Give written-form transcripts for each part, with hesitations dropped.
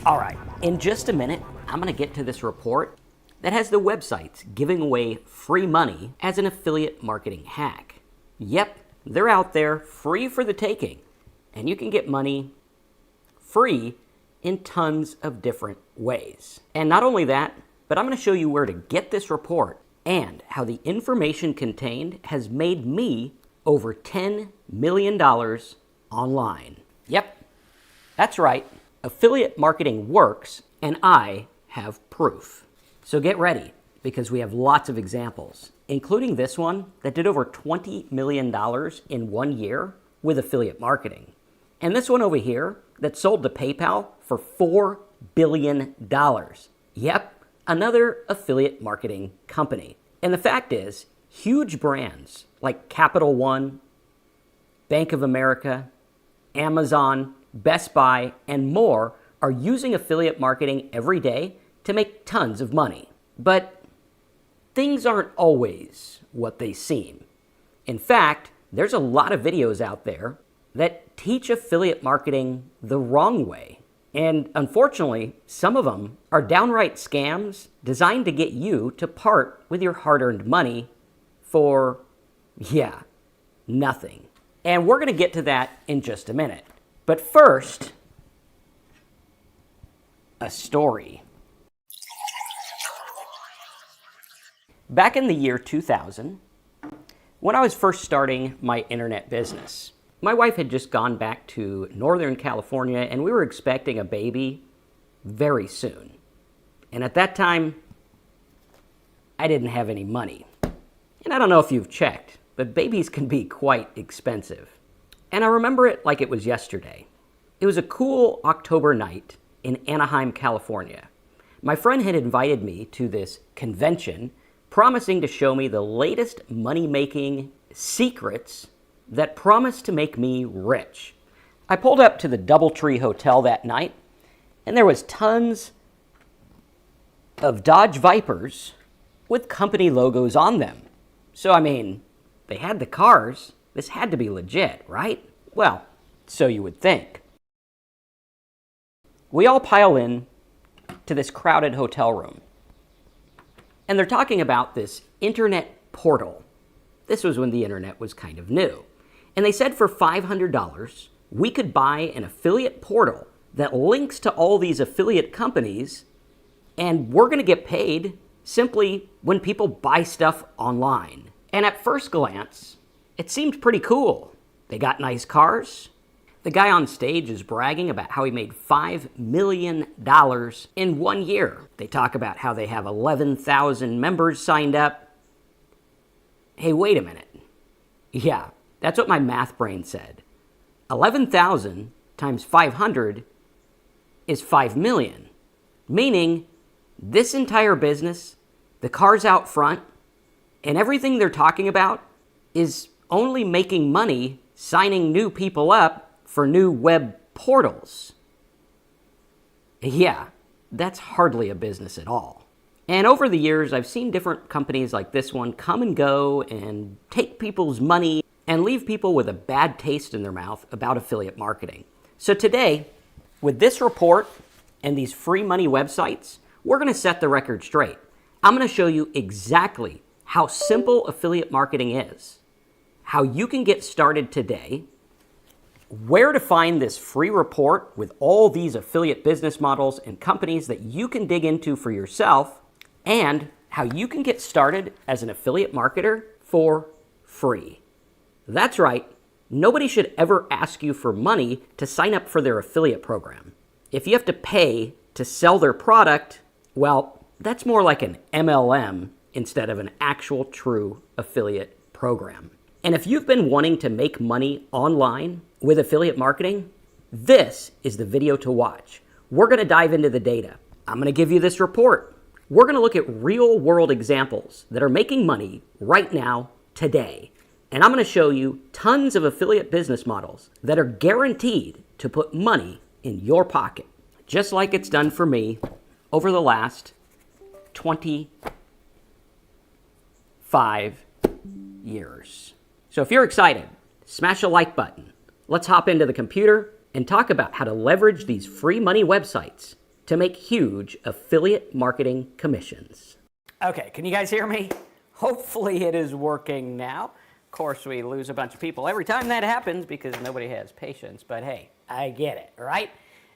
All right, in just a minute, I'm going to get to this report that has the websites giving away free money as an affiliate marketing hack. Yep, they're out there, free for the taking, and you can get money free in tons of different ways. And not only that, but I'm going to show you where to get this report and how the information contained has made me over $10 million online. Yep, that's right. Affiliate marketing works, and I have proof. So get ready, because we have lots of examples, including this one that did over $20 million in 1 year with affiliate marketing. And this one over here that sold to PayPal for $4 billion. Yep, another affiliate marketing company. And the fact is, huge brands like Capital One, Bank of America, Amazon, Best Buy, and more are using affiliate marketing every day to make tons of money. But things aren't always what they seem. In fact, there's a lot of videos out there that teach affiliate marketing the wrong way. And unfortunately, some of them are downright scams designed to get you to part with your hard-earned money for, nothing. And we're going to get to that in just a minute. But first, a story. Back in the year 2000, when I was first starting my internet business, my wife had just gone back to Northern California and we were expecting a baby very soon. And at that time, I didn't have any money. And I don't know if you've checked, but babies can be quite expensive. And I remember it like it was yesterday. It was a cool October night in Anaheim, California. My friend had invited me to this convention, promising to show me the latest money-making secrets that promised to make me rich. I pulled up to the DoubleTree Hotel that night, and there was tons of Dodge Vipers with company logos on them. So, they had the cars. This had to be legit, right? Well, so you would think. We all pile in to this crowded hotel room. And they're talking about this internet portal. This was when the internet was kind of new. And they said for $500, we could buy an affiliate portal that links to all these affiliate companies, and we're going to get paid simply when people buy stuff online. And at first glance, it seemed pretty cool. They got nice cars. The guy on stage is bragging about how he made $5 million in 1 year. They talk about how they have 11,000 members signed up. Hey, wait a minute. Yeah, that's what my math brain said. 11,000 times 500 is 5 million. Meaning, this entire business, the cars out front, and everything they're talking about is only making money signing new people up for new web portals. Yeah, that's hardly a business at all. And over the years, I've seen different companies like this one come and go and take people's money and leave people with a bad taste in their mouth about affiliate marketing. So today, with this report and these free money websites, we're going to set the record straight. I'm going to show you exactly how simple affiliate marketing is, how you can get started today, where to find this free report with all these affiliate business models and companies that you can dig into for yourself, and how you can get started as an affiliate marketer for free. That's right, nobody should ever ask you for money to sign up for their affiliate program. If you have to pay to sell their product, well, that's more like an MLM instead of an actual true affiliate program. And if you've been wanting to make money online with affiliate marketing, this is the video to watch. We're going to dive into the data. I'm going to give you this report. We're going to look at real world examples that are making money right now, today. And I'm going to show you tons of affiliate business models that are guaranteed to put money in your pocket, just like it's done for me over the last 25 years. So if you're excited, smash a like button. Let's hop into the computer and talk about how to leverage these free money websites to make huge affiliate marketing commissions. Okay, can you guys hear me? Hopefully it is working now. Of course, we lose a bunch of people every time that happens because nobody has patience, but hey, I get it, right?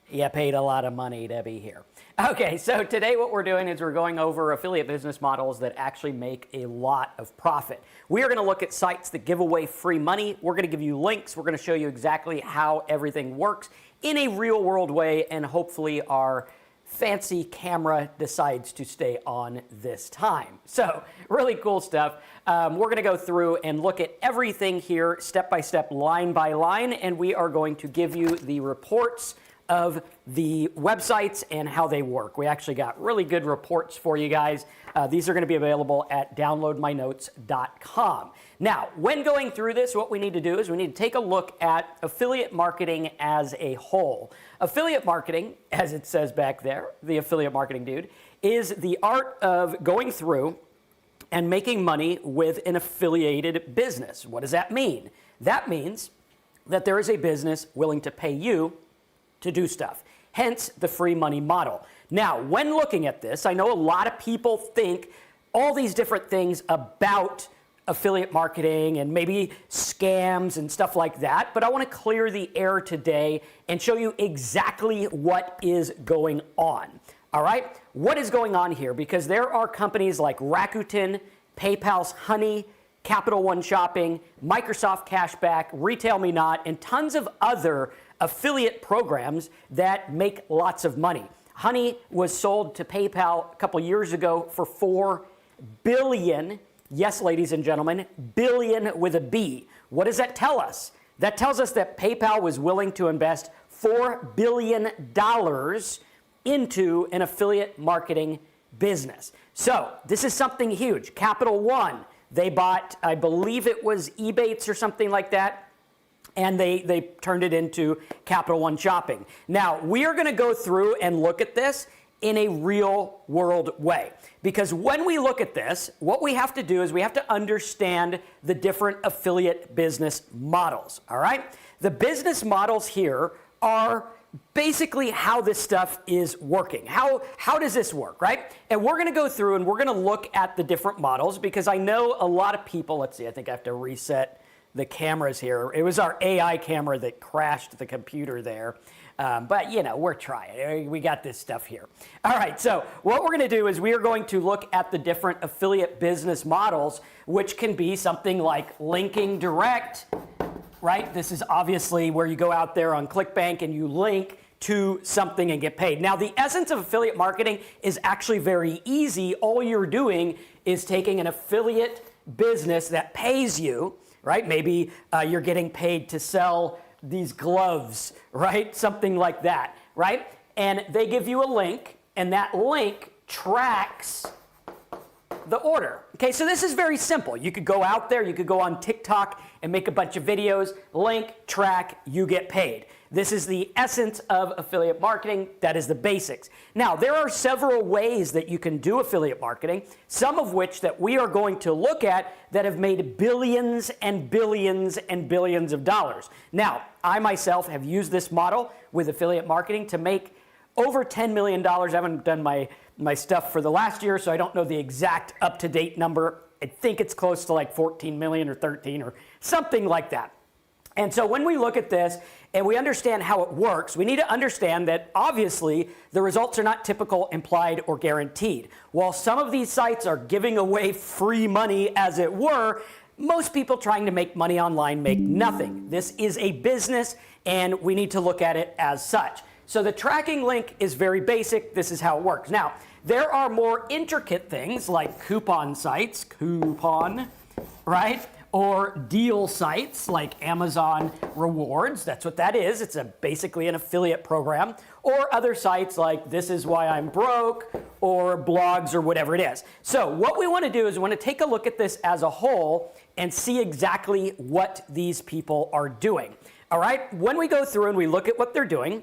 You paid a lot of money to be here. Okay, so today what we're doing is we're going over affiliate business models that actually make a lot of profit. We are going to look at sites that give away free money. We're going to give you links. We're going to show you exactly how everything works in a real world way, and hopefully our fancy camera decides to stay on this time. So really cool stuff. We're going to go through and look at everything here step by step, line by line, and we are going to give you the reports of the websites and how they work. We actually got really good reports for you guys. These are going to be available at downloadmynotes.com. Now, when going through this, what we need to do is we need to take a look at affiliate marketing as a whole. Affiliate marketing, as it says back there, the affiliate marketing dude, is the art of going through and making money with an affiliated business. What does that mean? That means that there is a business willing to pay you to do stuff, hence the free money model. Now, when looking at this, I know a lot of people think all these different things about affiliate marketing and maybe scams and stuff like that, but I want to clear the air today and show you exactly what is going on. All right, what is going on here? Because there are companies like Rakuten, PayPal's Honey, Capital One Shopping, Microsoft Cashback, Retail Me Not, and tons of other affiliate programs that make lots of money. Honey was sold to PayPal a couple years ago for $4 billion. Yes, ladies and gentlemen, billion with a B. What does that tell us? That tells us that PayPal was willing to invest $4 billion into an affiliate marketing business. So this is something huge. Capital One, they bought, I believe it was Ebates or something like that, and they turned it into Capital One Shopping. Now, we are going to go through and look at this in a real world way. Because when we look at this, what we have to do is we have to understand the different affiliate business models, all right? The business models here are basically how this stuff is working. How does this work, right? And we're going to go through and we're going to look at the different models because I know a lot of people, let's see, I think I have to reset the cameras here. It was our AI camera that crashed the computer there. But, you know, we're trying. We got this stuff here. All right, so what we're going to do is we are going to look at the different affiliate business models, which can be something like linking direct, right? This is obviously where you go out there on ClickBank and you link to something and get paid. Now, the essence of affiliate marketing is actually very easy. All you're doing is taking an affiliate business that pays you, right? Maybe you're getting paid to sell these gloves, right? Something like that, right? And they give you a link, and that link tracks the order. Okay, so this is very simple. You could go out there, you could go on TikTok and make a bunch of videos, link, track, you get paid. This is the essence of affiliate marketing. That is the basics. Now, there are several ways that you can do affiliate marketing, some of which that we are going to look at that have made billions and billions and billions of dollars. Now, I myself have used this model with affiliate marketing to make over $10 million. I haven't done my stuff for the last year, so I don't know the exact up-to-date number. I think it's close to like 14 million or 13 or something like that. And so when we look at this and we understand how it works, we need to understand that obviously the results are not typical, implied, or guaranteed. While some of these sites are giving away free money, as it were, most people trying to make money online make nothing. This is a business and we need to look at it as such. So the tracking link is very basic. This is how it works. Now, there are more intricate things like coupon sites, right? Or deal sites like Amazon Rewards. That's what that is. It's basically an affiliate program. Or other sites like This Is Why I'm Broke or blogs or whatever it is. So what we want to do is we want to take a look at this as a whole and see exactly what these people are doing. All right? When we go through and we look at what they're doing,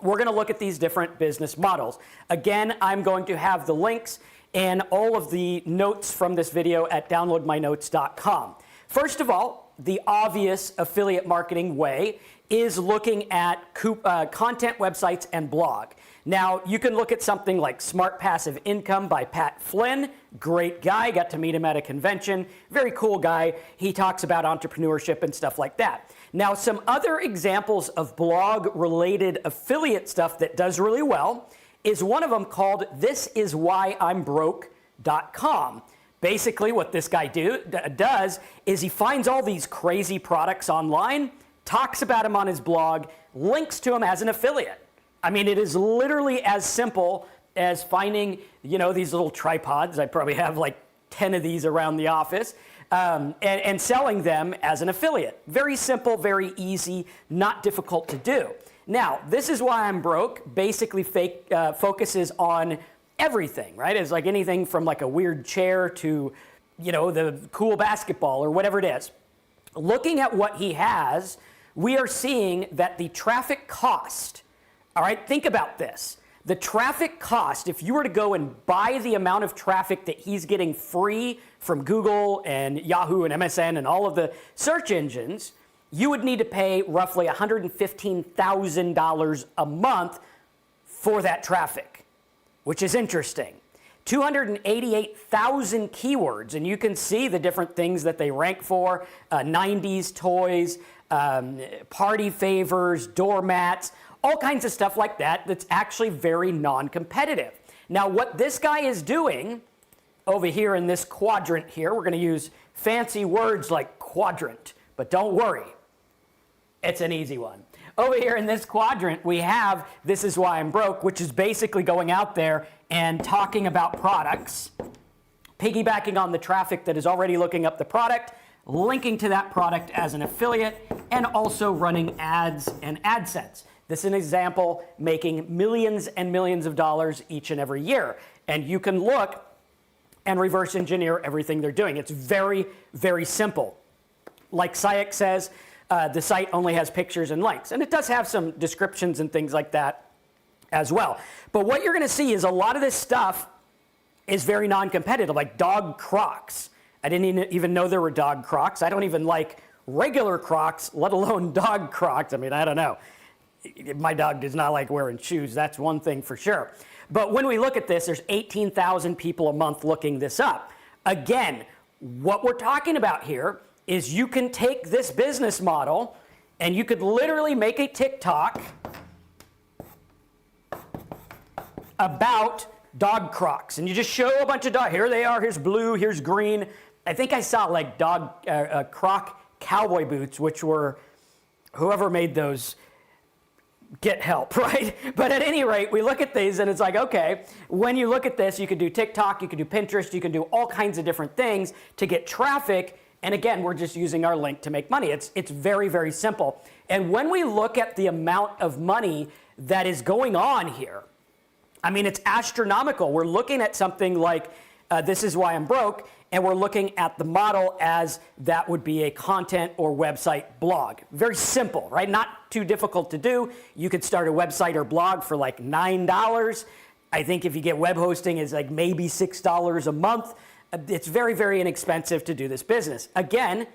we're going to look at these different business models. Again, I'm going to have the links and all of the notes from this video at downloadmynotes.com. First of all, the obvious affiliate marketing way is looking at content websites and blog. Now, you can look at something like Smart Passive Income by Pat Flynn. Great guy, got to meet him at a convention. Very cool guy. He talks about entrepreneurship and stuff like that. Now, some other examples of blog-related affiliate stuff that does really well is one of them called thisiswhyimbroke.com. Basically, what this guy does is he finds all these crazy products online, talks about them on his blog, links to them as an affiliate. I mean, it is literally as simple as finding, these little tripods. I probably have like 10 of these around the office, and selling them as an affiliate. Very simple, very easy, not difficult to do. Now, This Is Why I'm Broke basically focuses on everything, right? It's like anything from like a weird chair to, the cool basketball or whatever it is. Looking at what he has, we are seeing that the traffic cost, all right, think about this. The traffic cost, if you were to go and buy the amount of traffic that he's getting free from Google and Yahoo and MSN and all of the search engines, you would need to pay roughly $115,000 a month for that traffic, which is interesting. 288,000 keywords, and you can see the different things that they rank for, 90s toys, party favors, doormats, all kinds of stuff like that that's actually very non-competitive. Now, what this guy is doing over here in this quadrant here, we're going to use fancy words like quadrant, but don't worry, it's an easy one. Over here in this quadrant, we have This Is Why I'm Broke, which is basically going out there and talking about products, piggybacking on the traffic that is already looking up the product, linking to that product as an affiliate, and also running ads and AdSense. This is an example making millions and millions of dollars each and every year. And you can look and reverse engineer everything they're doing. It's very, very simple. Like Sayek says, the site only has pictures and links. And it does have some descriptions and things like that as well. But what you're going to see is a lot of this stuff is very non-competitive, like dog Crocs. I didn't even know there were dog Crocs. I don't even like regular Crocs, let alone dog Crocs. I mean, I don't know. My dog does not like wearing shoes. That's one thing for sure. But when we look at this, there's 18,000 people a month looking this up. Again, what we're talking about here is you can take this business model and you could literally make a TikTok about dog Crocs. And you just show a bunch of dogs. Here they are. Here's blue. Here's green. I think I saw like Croc cowboy boots, which were, whoever made those, get help, right? But at any rate, we look at these and it's like, okay, when you look at this, you could do TikTok, you could do Pinterest, you can do all kinds of different things to get traffic. And again, we're just using our link to make money. It's very, very simple. And when we look at the amount of money that is going on here, I mean, it's astronomical. We're looking at something like This Is Why I'm Broke, and we're looking at the model as that would be a content or website blog. Very simple, right? Not too difficult to do. You could start a website or blog for like $9. I think if you get web hosting, it's like maybe $6 a month. It's very, very inexpensive to do this business. Again,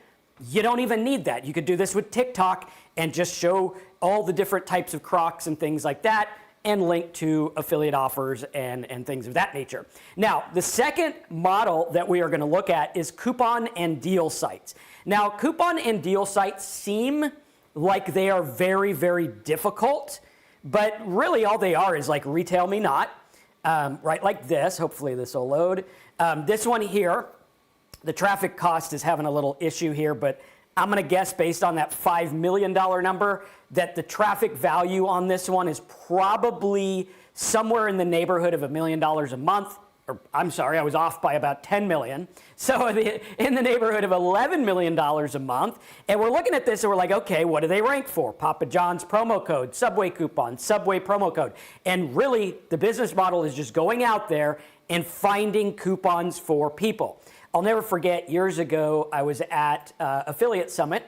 you don't even need that. You could do this with TikTok and just show all the different types of Crocs and things like that, and link to affiliate offers and things of that nature. Now, the second model that we are going to look at is coupon and deal sites. Now, coupon and deal sites seem like they are very, very difficult, but really all they are is like Retail Me Not, right, like this. Hopefully this will load. This one here, the traffic cost is having a little issue here, but I'm going to guess based on that $5 million number that the traffic value on this one is probably somewhere in the neighborhood of $1 million a month. Or I'm sorry, I was off by about 10 million. So in the neighborhood of $11 million a month. And we're looking at this and we're like, okay, what do they rank for? Papa John's promo code, Subway coupon, Subway promo code. And really, the business model is just going out there and finding coupons for people. I'll never forget, years ago, I was at Affiliate Summit,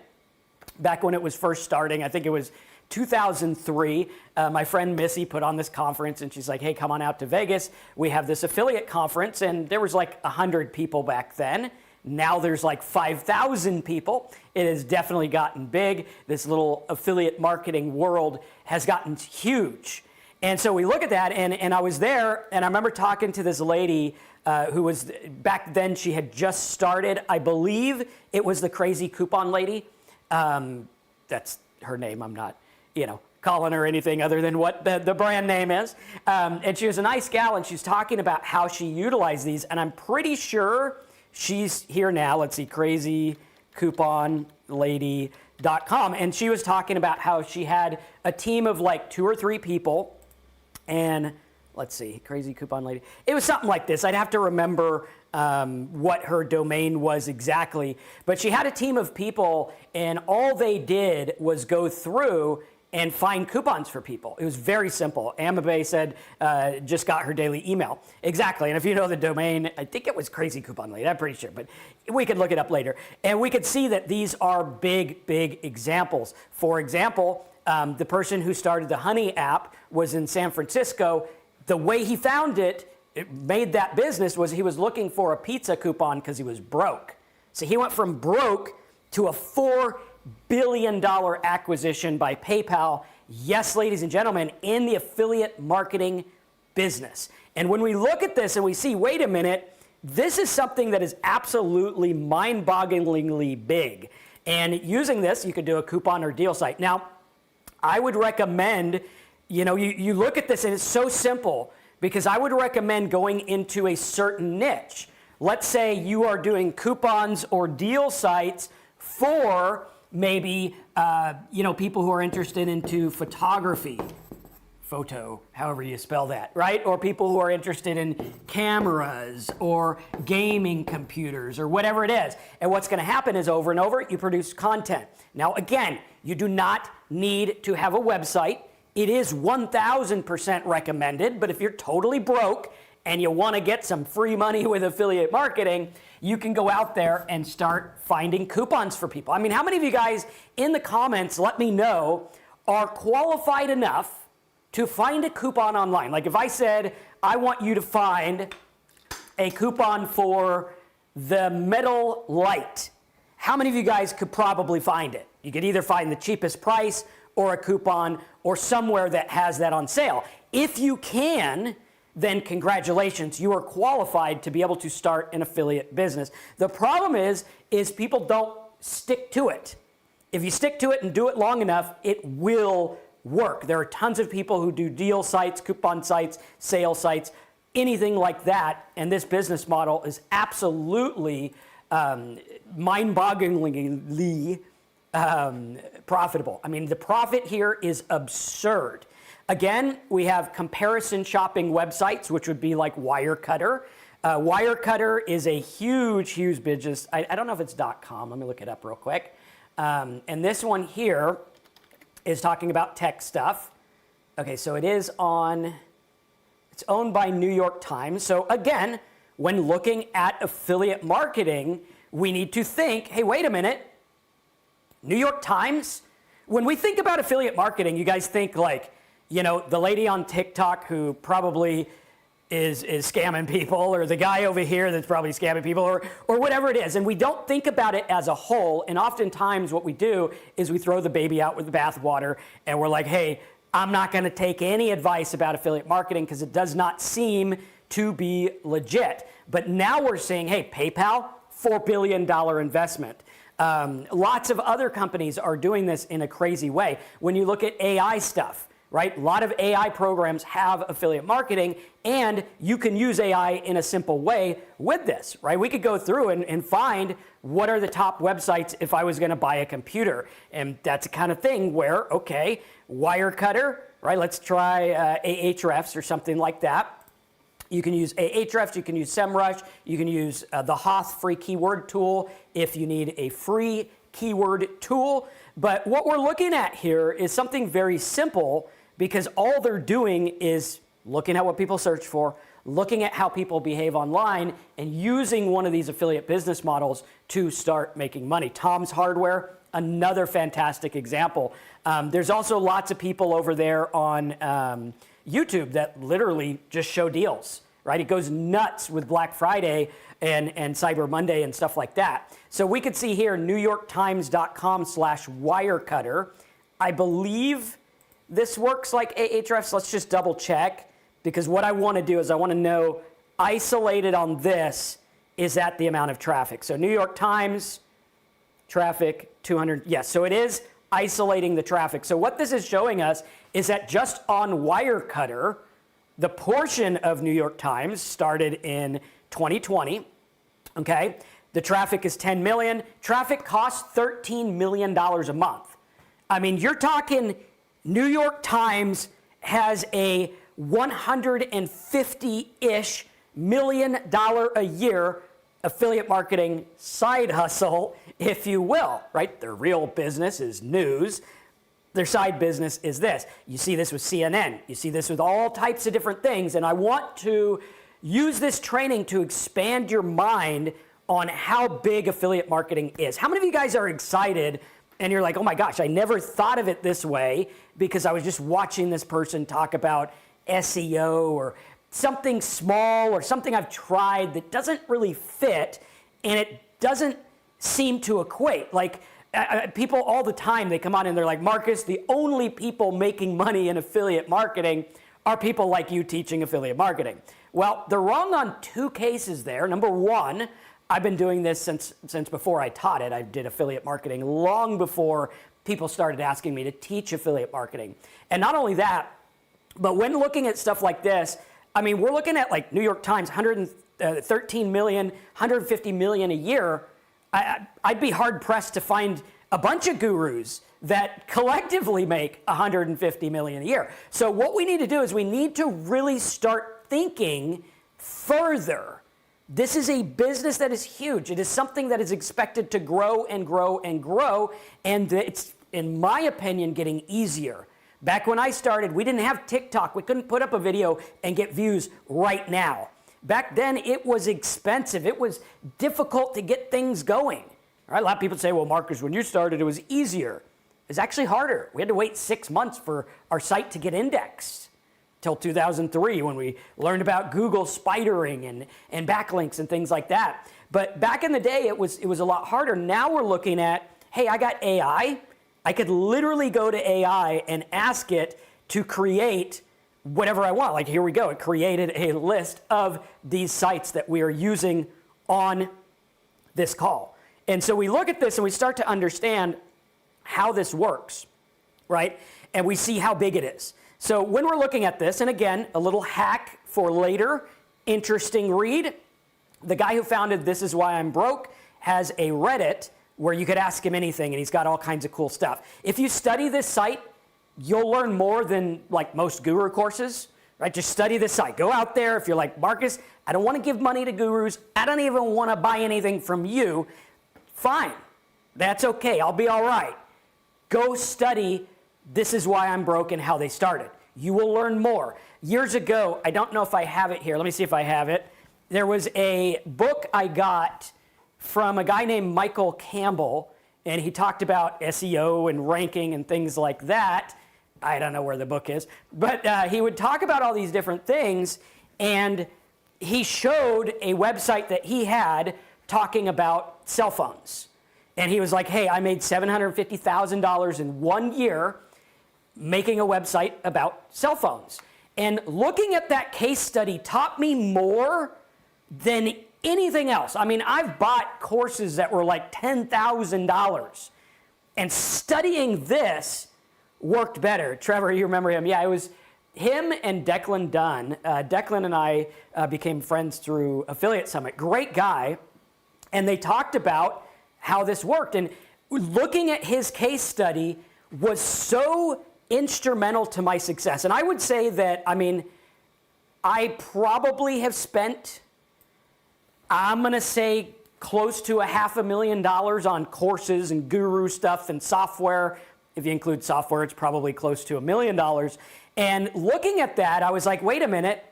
back when it was first starting. I think it was 2003. My friend Missy put on this conference, and she's like, hey, come on out to Vegas. We have this affiliate conference, and there was like 100 people back then. Now there's like 5,000 people. It has definitely gotten big. This little affiliate marketing world has gotten huge. And so we look at that, and I was there, and I remember talking to this lady who was, back then she had just started, I believe it was the Crazy Coupon Lady. That's her name. I'm not, calling her anything other than what the brand name is. And she was a nice gal, and she's talking about how she utilized these, and I'm pretty sure she's here now. Let's see, crazycouponlady.com. And she was talking about how she had a team of like 2 or 3 people. And let's see, Crazy Coupon Lady. It was something like this. I'd have to remember what her domain was exactly. But she had a team of people, and all they did was go through and find coupons for people. It was very simple. Amabe said, just got her daily email. Exactly, and if you know the domain, I think it was Crazy Coupon Lady, I'm pretty sure, but we could look it up later. And we could see that these are big, big examples. For example, the person who started the Honey app was in San Francisco. The way he found it made that business was he was looking for a pizza coupon because he was broke. So he went from broke to a $4 billion acquisition by PayPal. Yes, ladies and gentlemen, in the affiliate marketing business. And when we look at this and we see, wait a minute, this is something that is absolutely mind-bogglingly big. And using this, you could do a coupon or deal site. Now, I would recommend, you look at this and it's so simple, because I would recommend going into a certain niche. Let's say you are doing coupons or deal sites for maybe, people who are interested into photography, however you spell that, right? Or people who are interested in cameras or gaming computers or whatever it is. And what's gonna happen is over and over, you produce content. Now, again, you do not need to have a website. It is 1,000% recommended, but if you're totally broke and you wanna get some free money with affiliate marketing, you can go out there and start finding coupons for people. I mean, how many of you guys in the comments, let me know, are qualified enough to find a coupon online? Like if I said, I want you to find a coupon for the metal light, how many of you guys could probably find it? You could either find the cheapest price or a coupon or somewhere that has that on sale. If you can, then congratulations, you are qualified to be able to start an affiliate business. The problem is people don't stick to it. If you stick to it and do it long enough, it will work. There are tons of people who do deal sites, coupon sites, sale sites, anything like that, and this business model is absolutely mind-bogglingly profitable. I mean, the profit here is absurd. Again, we have comparison shopping websites, which would be like Wirecutter. Wirecutter is a huge, huge business. I don't know if it's .com. Let me look it up real quick. And this one here is talking about tech stuff. Okay, so it's owned by New York Times. So again, when looking at affiliate marketing, we need to think, hey, wait a minute, New York Times? When we think about affiliate marketing, you guys think like, the lady on TikTok who probably is scamming people, or the guy over here that's probably scamming people, or whatever it is. And we don't think about it as a whole. And oftentimes what we do is we throw the baby out with the bathwater, and we're like, hey, I'm not gonna take any advice about affiliate marketing because it does not seem to be legit. But now we're seeing, hey, PayPal, $4 billion investment. Lots of other companies are doing this in a crazy way. When you look at AI stuff, right? A lot of AI programs have affiliate marketing, and you can use AI in a simple way with this, right? We could go through and find what are the top websites if I was gonna buy a computer. And that's the kind of thing where, okay, Wirecutter, right? Let's try Ahrefs or something like that. You can use Ahrefs, you can use SEMrush, you can use the Hoth free keyword tool if you need a free keyword tool. But what we're looking at here is something very simple, because all they're doing is looking at what people search for, looking at how people behave online, and using one of these affiliate business models to start making money. Tom's Hardware, another fantastic example. There's also lots of people over there on YouTube that literally just show deals, right? It goes nuts with Black Friday and Cyber Monday and stuff like that. So we could see here, NewYorkTimes.com/Wirecutter. I believe this works like Ahrefs. Let's just double check, because what I want to do is I want to know, isolated on this, is that the amount of traffic? So New York Times, traffic 200, yes, so it is isolating the traffic. So what this is showing us is that just on Wirecutter, the portion of New York Times started in 2020, okay? The traffic is 10 million. Traffic costs $13 million a month. I mean, you're talking New York Times has a $150-ish million a year affiliate marketing side hustle, if you will, right? Their real business is news. Their side business is this. You see this with CNN. You see this with all types of different things. And I want to use this training to expand your mind on how big affiliate marketing is. How many of you guys are excited and you're like, oh my gosh, I never thought of it this way because I was just watching this person talk about SEO or something small or something I've tried that doesn't really fit and it doesn't seem to equate. Like people all the time, they come on and they're like, Marcus, the only people making money in affiliate marketing are people like you teaching affiliate marketing. Well, they're wrong on two cases there. Number one, I've been doing this since before I taught it. I did affiliate marketing long before people started asking me to teach affiliate marketing. And not only that, but when looking at stuff like this, I mean, we're looking at like New York Times, 113 million, 150 million a year. I'd be hard pressed to find a bunch of gurus that collectively make 150 million a year. So what we need to do is we need to really start thinking further. This is a business that is huge. It is something that is expected to grow and grow and grow. And it's, in my opinion, getting easier. Back when I started, we didn't have TikTok. We couldn't put up a video and get views right now. Back then, it was expensive. It was difficult to get things going. All right, a lot of people say, well, Marcus, when you started, it was easier. It's actually harder. We had to wait 6 months for our site to get indexed till 2003 when we learned about Google spidering and backlinks and things like that. But back in the day, it was a lot harder. Now we're looking at, hey, I got AI. I could literally go to AI and ask it to create whatever I want. Like here we go. It created a list of these sites that we are using on this call. And so we look at this and we start to understand how this works, right? And we see how big it is. So when we're looking at this, and again, a little hack for later, interesting read. The guy who founded This Is Why I'm Broke has a Reddit where you could ask him anything, and he's got all kinds of cool stuff. If you study this site, you'll learn more than like most guru courses, right? Just study this site. Go out there. If you're like, Marcus, I don't want to give money to gurus. I don't even want to buy anything from you. Fine. That's okay. I'll be all right. Go study This Is Why I'm Broke and how they started. You will learn more. Years ago, I don't know if I have it here. Let me see if I have it. There was a book I got from a guy named Michael Campbell, and he talked about SEO and ranking and things like that. I don't know where the book is, but he would talk about all these different things, and he showed a website that he had talking about cell phones. And he was like, hey, I made $750,000 in 1 year making a website about cell phones. And looking at that case study taught me more than anything else. I mean, I've bought courses that were like $10,000, and studying this worked better. Trevor, you remember him? Yeah, it was him and Declan Dunn. Declan and I became friends through Affiliate Summit. Great guy. And they talked about how this worked. And looking at his case study was so instrumental to my success. And I would say that, I mean, I probably have spent, I'm going to say, close to $500,000 on courses and guru stuff and software. If you include software, it's probably close to $1 million. And looking at that, I was like, wait a minute,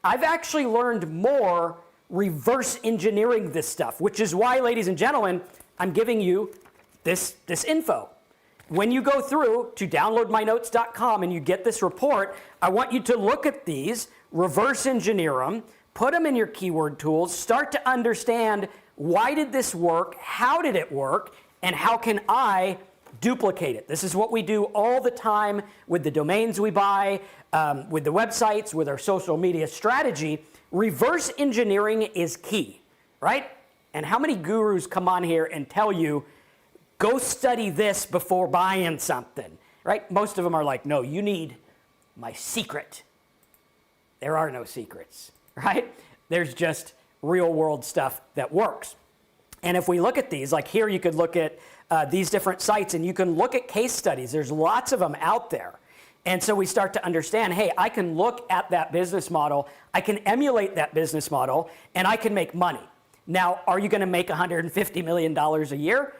I've actually learned more reverse engineering this stuff, which is why, ladies and gentlemen, I'm giving you this info. When you go through to downloadmynotes.com and you get this report, I want you to look at these, reverse engineer them, put them in your keyword tools, start to understand why did this work, how did it work, and how can I duplicate it. This is what we do all the time with the domains we buy, with the websites, with our social media strategy. Reverse engineering is key, right? And how many gurus come on here and tell you, go study this before buying something, right? Most of them are like, no, you need my secret. There are no secrets, right? There's just real world stuff that works. And if we look at these, like here you could look at these different sites and you can look at case studies. There's lots of them out there. And so we start to understand, hey, I can look at that business model, I can emulate that business model, and I can make money. Now, are you going to make $150 million a year?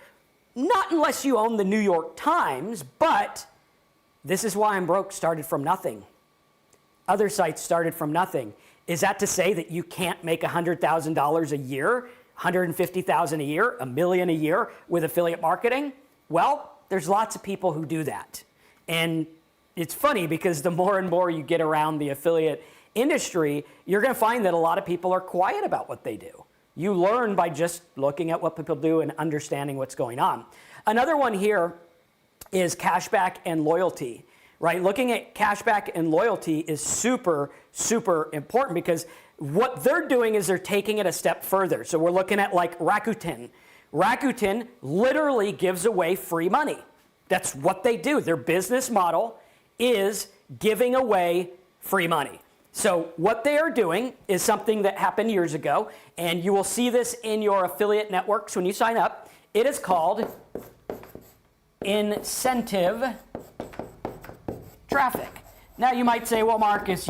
Not unless you own the New York Times, but this is why I'm broke started from nothing. Other sites started from nothing. Is that to say that you can't make $100,000 a year, $150,000 a year, $1 million a year with affiliate marketing? Well, there's lots of people who do that. And it's funny because the more and more you get around the affiliate industry, you're going to find that a lot of people are quiet about what they do. You learn by just looking at what people do and understanding what's going on. Another one here is cashback and loyalty, right? Looking at cashback and loyalty is super, super important because what they're doing is they're taking it a step further. So we're looking at like Rakuten. Rakuten literally gives away free money. That's what they do. Their business model is giving away free money. So what they are doing is something that happened years ago, and you will see this in your affiliate networks when you sign up. It is called incentive traffic. Now you might say, well, Marcus,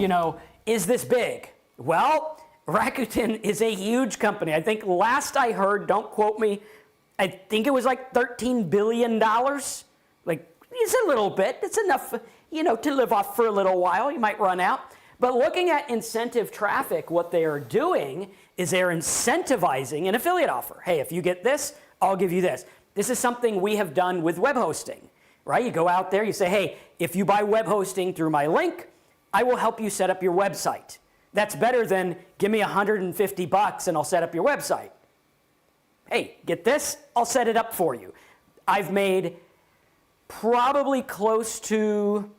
is this big? Well, Rakuten is a huge company. I think last I heard, don't quote me, I think it was like $13 billion. Like, it's a little bit. It's enough, to live off for a little while. You might run out. But looking at incentive traffic, what they are doing is they're incentivizing an affiliate offer. Hey, if you get this, I'll give you this. This is something we have done with web hosting, right? You go out there, you say, hey, if you buy web hosting through my link, I will help you set up your website. That's better than give me $150 and I'll set up your website. Hey, get this, I'll set it up for you. I've made probably close to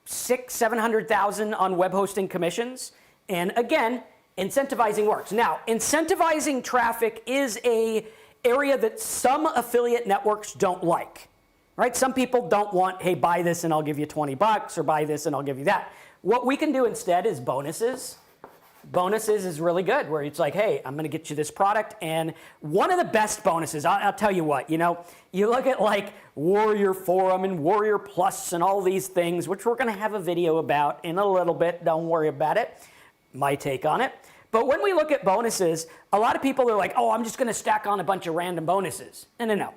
$600,000-700,000 on web hosting commissions. And again, incentivizing works. Now, incentivizing traffic is an area that some affiliate networks don't like, right? Some people don't want, hey, buy this and I'll give you $20, or buy this and I'll give you that. What we can do instead is bonuses. Bonuses is really good, where it's like, hey, I'm going to get you this product. And one of the best bonuses, I'll tell you what, you look at like Warrior Forum and Warrior Plus and all these things, which we're going to have a video about in a little bit. Don't worry about it. My take on it. But when we look at bonuses, a lot of people are like, oh, I'm just going to stack on a bunch of random bonuses. No.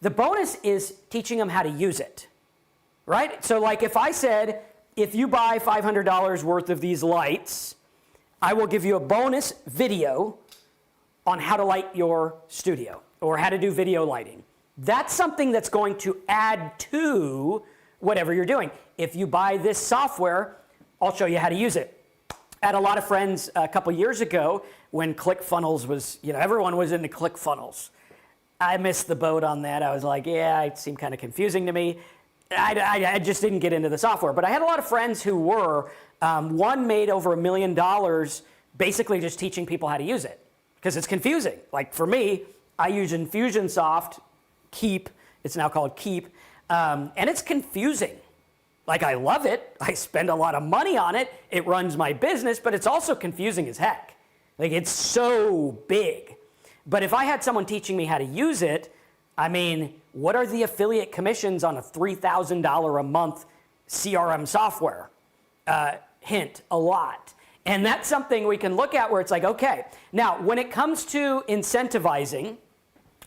The bonus is teaching them how to use it, right? So like if I said, if you buy $500 worth of these lights, I will give you a bonus video on how to light your studio or how to do video lighting. That's something that's going to add to whatever you're doing. If you buy this software, I'll show you how to use it. I had a lot of friends a couple years ago when ClickFunnels was, everyone was into ClickFunnels. I missed the boat on that. I was like, yeah, it seemed kind of confusing to me. I just didn't get into the software. But I had a lot of friends who were. One made over $1 million basically just teaching people how to use it because it's confusing. Like for me, I use Infusionsoft, Keep. It's now called Keep. And it's confusing. Like I love it. I spend a lot of money on it. It runs my business, but it's also confusing as heck. Like it's so big. But if I had someone teaching me how to use it, what are the affiliate commissions on a $3,000 a month CRM software? Hint, a lot. And that's something we can look at where it's like, okay. Now, when it comes to incentivizing,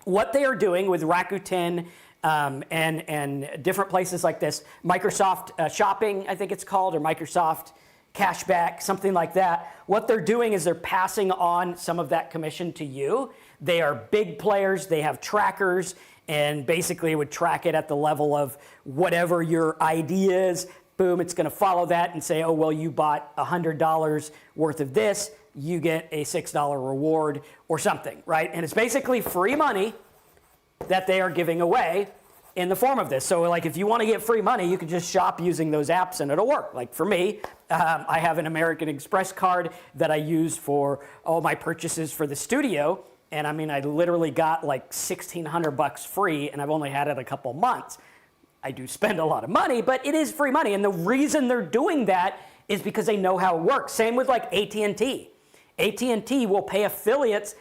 what they are doing with Rakuten and different places like this, Microsoft Shopping, I think it's called, or Microsoft Cashback, something like that. What they're doing is they're passing on some of that commission to you. They are big players. They have trackers, and basically would track it at the level of whatever your idea is. boom, it's going to follow that and say, oh, well, you bought $100 worth of this, you get a $6 reward or something, right? And it's basically free money that they are giving away in the form of this. So like if you want to get free money, you can just shop using those apps and it'll work. Like for me, I have an American Express card that I use for all my purchases for the studio. And I mean, I literally got like $1,600 free and I've only had it a couple months. I do spend a lot of money, but it is free money. And the reason they're doing that is because they know how it works. Same with like AT&T. AT&T will pay affiliates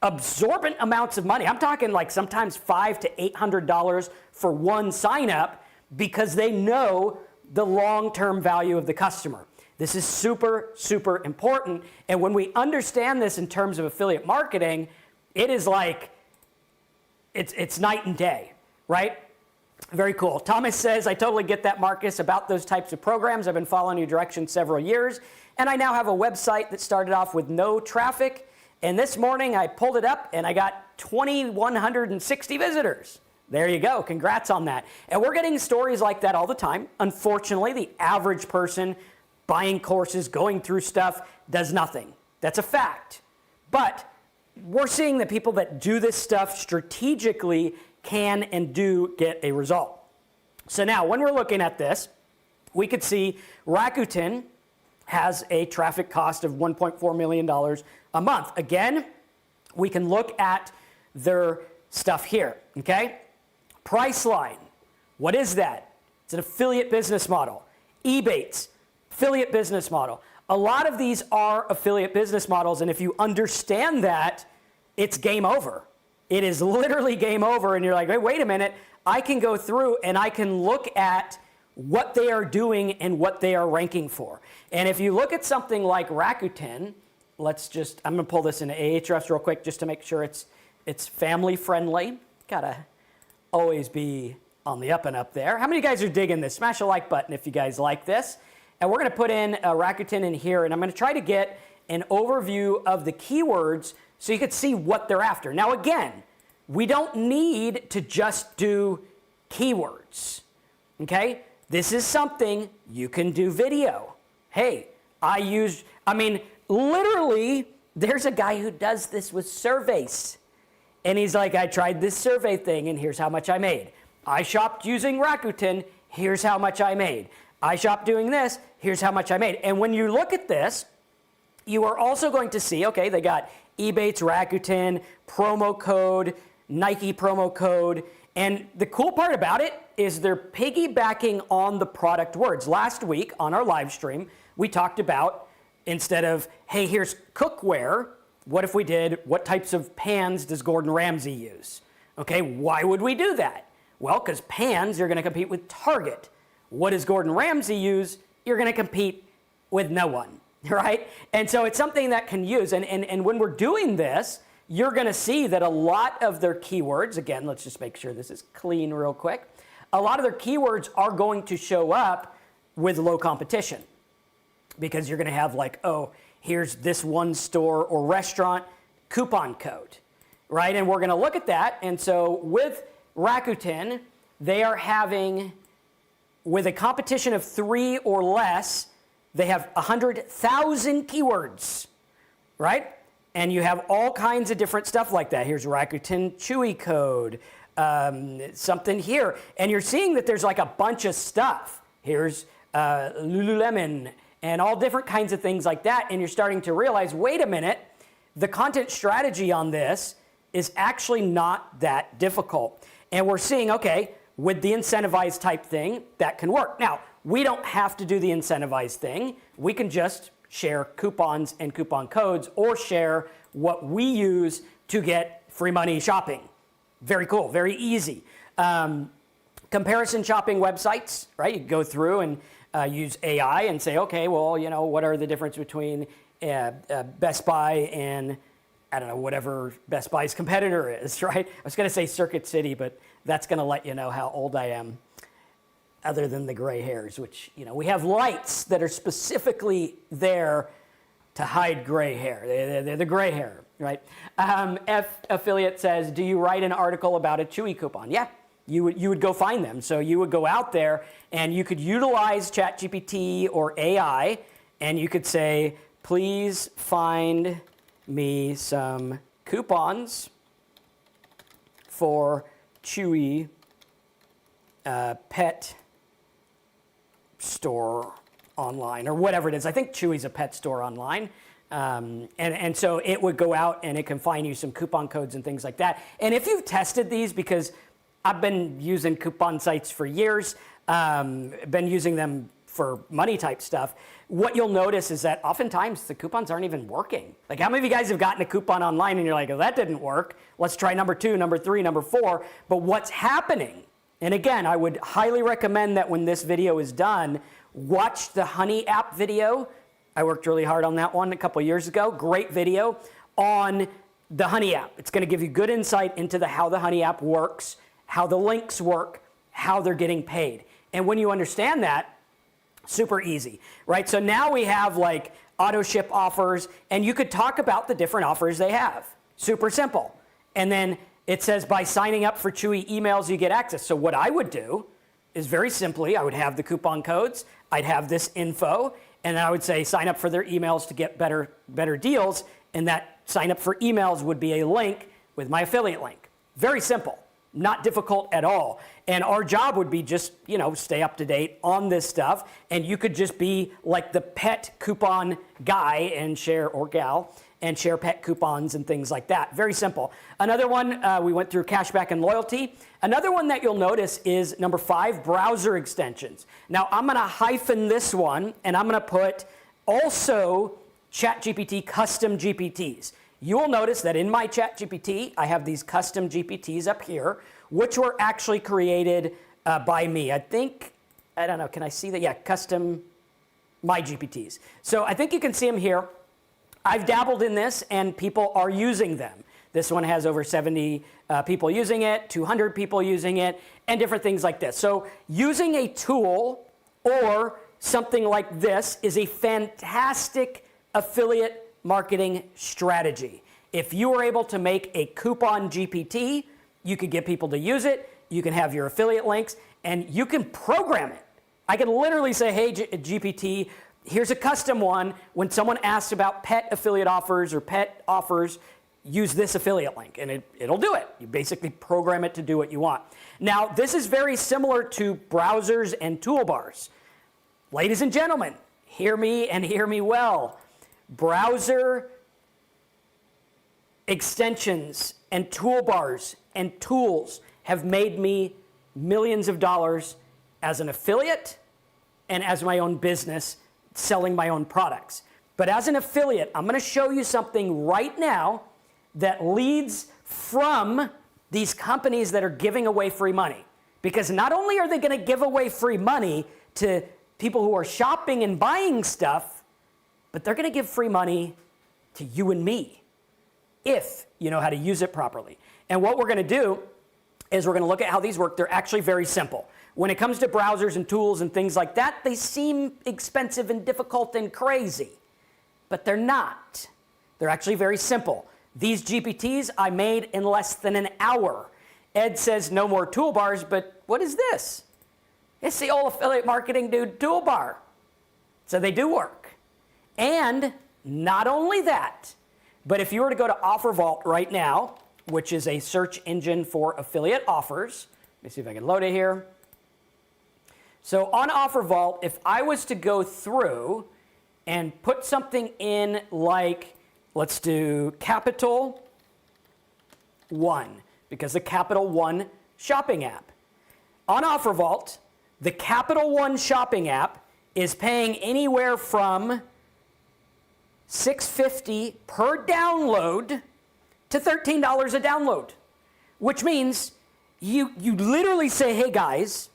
absorbent amounts of money. I'm talking like sometimes $500 to $800 for one sign up because they know the long-term value of the customer. This is super, super important. And when we understand this in terms of affiliate marketing, it is like, it's night and day, right? Very cool. Thomas says, I totally get that, Marcus, about those types of programs. I've been following your direction several years, and I now have a website that started off with no traffic. And this morning I pulled it up and I got 2,160 visitors. There you go. Congrats on that. And we're getting stories like that all the time. Unfortunately, the average person buying courses, going through stuff, does nothing. That's a fact. But we're seeing that people that do this stuff strategically can and do get a result. So now when we're looking at this, we could see Rakuten has a traffic cost of $1.4 million a month. Again, we can look at their stuff here, okay? Priceline, what is that? It's an affiliate business model. Ebates, affiliate business model. A lot of these are affiliate business models, and if you understand that, it's game over. It is literally game over, and you're like, hey, wait a minute, I can go through and I can look at what they are doing and what they are ranking for. And if you look at something like Rakuten, I'm gonna pull this into Ahrefs real quick just to make sure it's family friendly. Gotta always be on the up and up there. How many of you guys are digging this? Smash a like button if you guys like this. And we're gonna put in Rakuten in here, and I'm gonna try to get an overview of the keywords so you can see what they're after. Now again, we don't need to just do keywords, okay? This is something you can do video. Hey, literally, there's a guy who does this with surveys. And he's like, I tried this survey thing and here's how much I made. I shopped using Rakuten, here's how much I made. I shopped doing this, here's how much I made. And when you look at this, you are also going to see, okay, they got Ebates, Rakuten, promo code, Nike promo code. And the cool part about it is they're piggybacking on the product words. Last week on our live stream, we talked about, instead of, hey, here's cookware, what if we did, what types of pans does Gordon Ramsay use? Okay, why would we do that? Well, because pans, you're gonna compete with Target. What does Gordon Ramsay use? You're gonna compete with no one, right? And so it's something that can use, and when we're doing this, you're gonna see that a lot of their keywords, again, let's just make sure this is clean real quick. A lot of their keywords are going to show up with low competition because you're gonna have like, oh, here's this one store or restaurant coupon code, right? And we're gonna look at that. And so with Rakuten, they are having, with a competition of 3 or less, they have 100,000 keywords, right? And you have all kinds of different stuff like that. Here's Rakuten Chewy code, something here. And you're seeing that there's like a bunch of stuff. Here's Lululemon and all different kinds of things like that. And you're starting to realize, wait a minute, the content strategy on this is actually not that difficult. And we're seeing, okay, with the incentivized type thing, that can work. Now, we don't have to do the incentivized thing. We can just share coupons and coupon codes or share what we use to get free money shopping. Very cool, very easy. Comparison shopping websites, right? You go through and use AI and say, okay, well, you know, what are the difference between Best Buy and, I don't know, whatever Best Buy's competitor is, right? I was gonna say Circuit City, but that's gonna let you know how old I am, other than the gray hairs, which, you know, we have lights that are specifically there to hide gray hair. They're the gray hair, right? F Affiliate says, do you write an article about a Chewy coupon? Yeah, you would go find them. So you would go out there and you could utilize ChatGPT or AI, and you could say, please find me some coupons for Chewy pet store online, or whatever it is. I think Chewy's a pet store online. And so it would go out and it can find you some coupon codes and things like that. And if you've tested these, because I've been using coupon sites for years, been using them for money type stuff, what you'll notice is that oftentimes the coupons aren't even working. Like, how many of you guys have gotten a coupon online and you're like, oh, that didn't work. Let's try number 2, number 3, number 4. But what's happening, and again, I would highly recommend that when this video is done, watch the Honey app video. I worked really hard on that one a couple years ago. Great video on the Honey app. It's going to give you good insight into how the Honey app works, how the links work, how they're getting paid. And when you understand that, super easy, right? So now we have like auto ship offers, and you could talk about the different offers they have. Super simple. And then it says by signing up for Chewy emails, you get access. So what I would do is very simply, I would have the coupon codes, I'd have this info, and then I would say sign up for their emails to get better deals, and that sign up for emails would be a link with my affiliate link. Very simple, not difficult at all. And our job would be just, stay up to date on this stuff, and you could just be like the pet coupon guy and share, or gal, and share pet coupons and things like that. Very simple. Another one, we went through cashback and loyalty. Another one that you'll notice is number 5, browser extensions. Now I'm gonna hyphen this one, and I'm gonna put also ChatGPT custom GPTs. You will notice that in my ChatGPT, I have these custom GPTs up here, which were actually created by me. I don't know, can I see that? Yeah, custom my GPTs. So I think you can see them here. I've dabbled in this, and people are using them. This one has over 70 people using it, 200 people using it, and different things like this. So using a tool or something like this is a fantastic affiliate marketing strategy. If you were able to make a coupon GPT, you could get people to use it, you can have your affiliate links, and you can program it. I can literally say, hey, GPT, here's a custom one. When someone asks about pet affiliate offers or pet offers, use this affiliate link, and it'll do it. You basically program it to do what you want. Now, this is very similar to browsers and toolbars. Ladies and gentlemen, hear me and hear me well. Browser extensions and toolbars and tools have made me millions of dollars as an affiliate and as my own business, selling my own products. But as an affiliate, I'm going to show you something right now that leads from these companies that are giving away free money. Because not only are they going to give away free money to people who are shopping and buying stuff, but they're going to give free money to you and me if you know how to use it properly. And what we're going to do is we're going to look at how these work. They're actually very simple. When it comes to browsers and tools and things like that, they seem expensive and difficult and crazy, but they're not. They're actually very simple. These GPTs I made in less than an hour. Ed says no more toolbars, but what is this? It's the old affiliate marketing dude toolbar. So they do work. And not only that, but if you were to go to OfferVault right now, which is a search engine for affiliate offers, let me see if I can load it here. So on OfferVault, if I was to go through and put something in like, let's do Capital One, because the Capital One shopping app. On OfferVault, the Capital One shopping app is paying anywhere from $6.50 per download to $13 a download, which means you literally say, hey guys,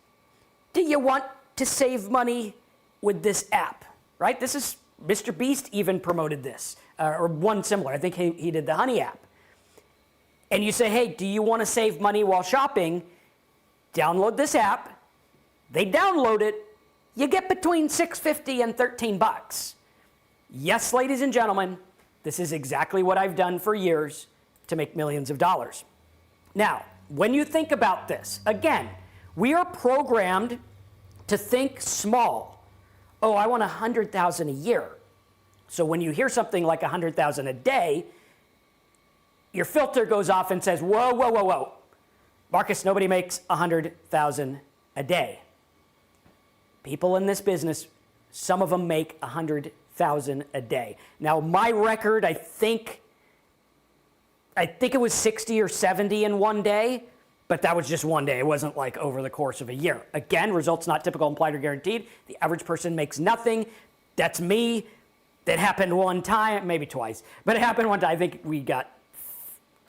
do you want to save money with this app, right? This is, Mr. Beast even promoted this, or one similar. I think he did the Honey app. And you say, hey, do you want to save money while shopping? Download this app. They download it. You get between $6.50 and $13. Yes, ladies and gentlemen, this is exactly what I've done for years to make millions of dollars. Now, when you think about this, again, we are programmed to think small. Oh, I want 100,000 a year. So when you hear something like 100,000 a day, your filter goes off and says, whoa, whoa, whoa, whoa. Marcus, nobody makes 100,000 a day. People in this business, some of them make 100,000 a day. Now, my record, I think it was 60 or 70 in one day, but that was just one day. It wasn't like over the course of a year. Again, results not typical, implied, or guaranteed. The average person makes nothing. That's me. That happened one time, maybe twice, but it happened one time. I think we got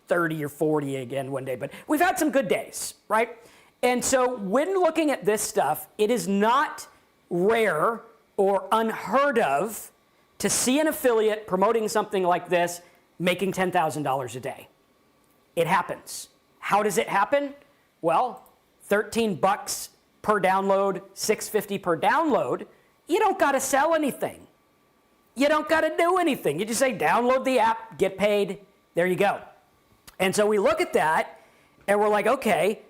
30 or 40 again one day, but we've had some good days, right? And so when looking at this stuff, it is not rare or unheard of to see an affiliate promoting something like this making $10,000 a day. It happens. How does it happen? Well, $13 per download, $6.50 per download. You don't got to sell anything. You don't got to do anything. You just say, download the app, get paid. There you go. And so we look at that and we're like, okay,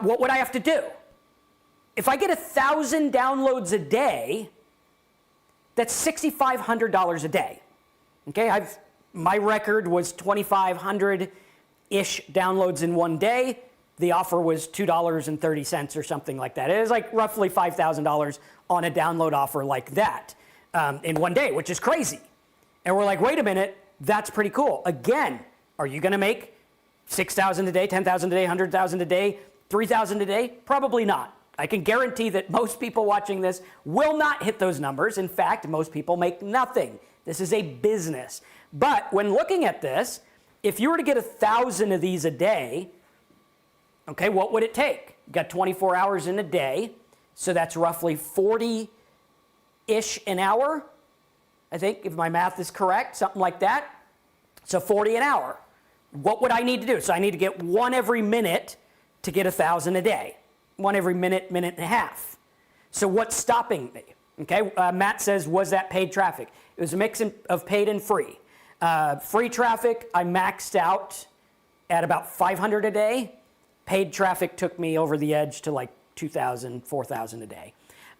what would I have to do? If I get 1,000 downloads a day, that's $6,500 a day. Okay, my record was 2,500-ish downloads in one day. The offer was $2.30 or something like that. It is like roughly $5,000 on a download offer like that in one day, which is crazy. And we're like, wait a minute, that's pretty cool. Again, are you going to make 6,000 a day, 10,000 a day, 100,000 a day, 3,000 a day? Probably not. I can guarantee that most people watching this will not hit those numbers. In fact, most people make nothing. This is a business. But when looking at this, if you were to get 1,000 of these a day, okay, what would it take? You got 24 hours in a day, so that's roughly 40-ish an hour, I think, if my math is correct, something like that. So 40 an hour. What would I need to do? So I need to get one every minute to get 1,000 a day. One every minute, minute and a half. So what's stopping me? Okay, Matt says, was that paid traffic? It was a mix of paid and free. Free traffic, I maxed out at about 500 a day. Paid traffic took me over the edge to like 2,000, 4,000 a day.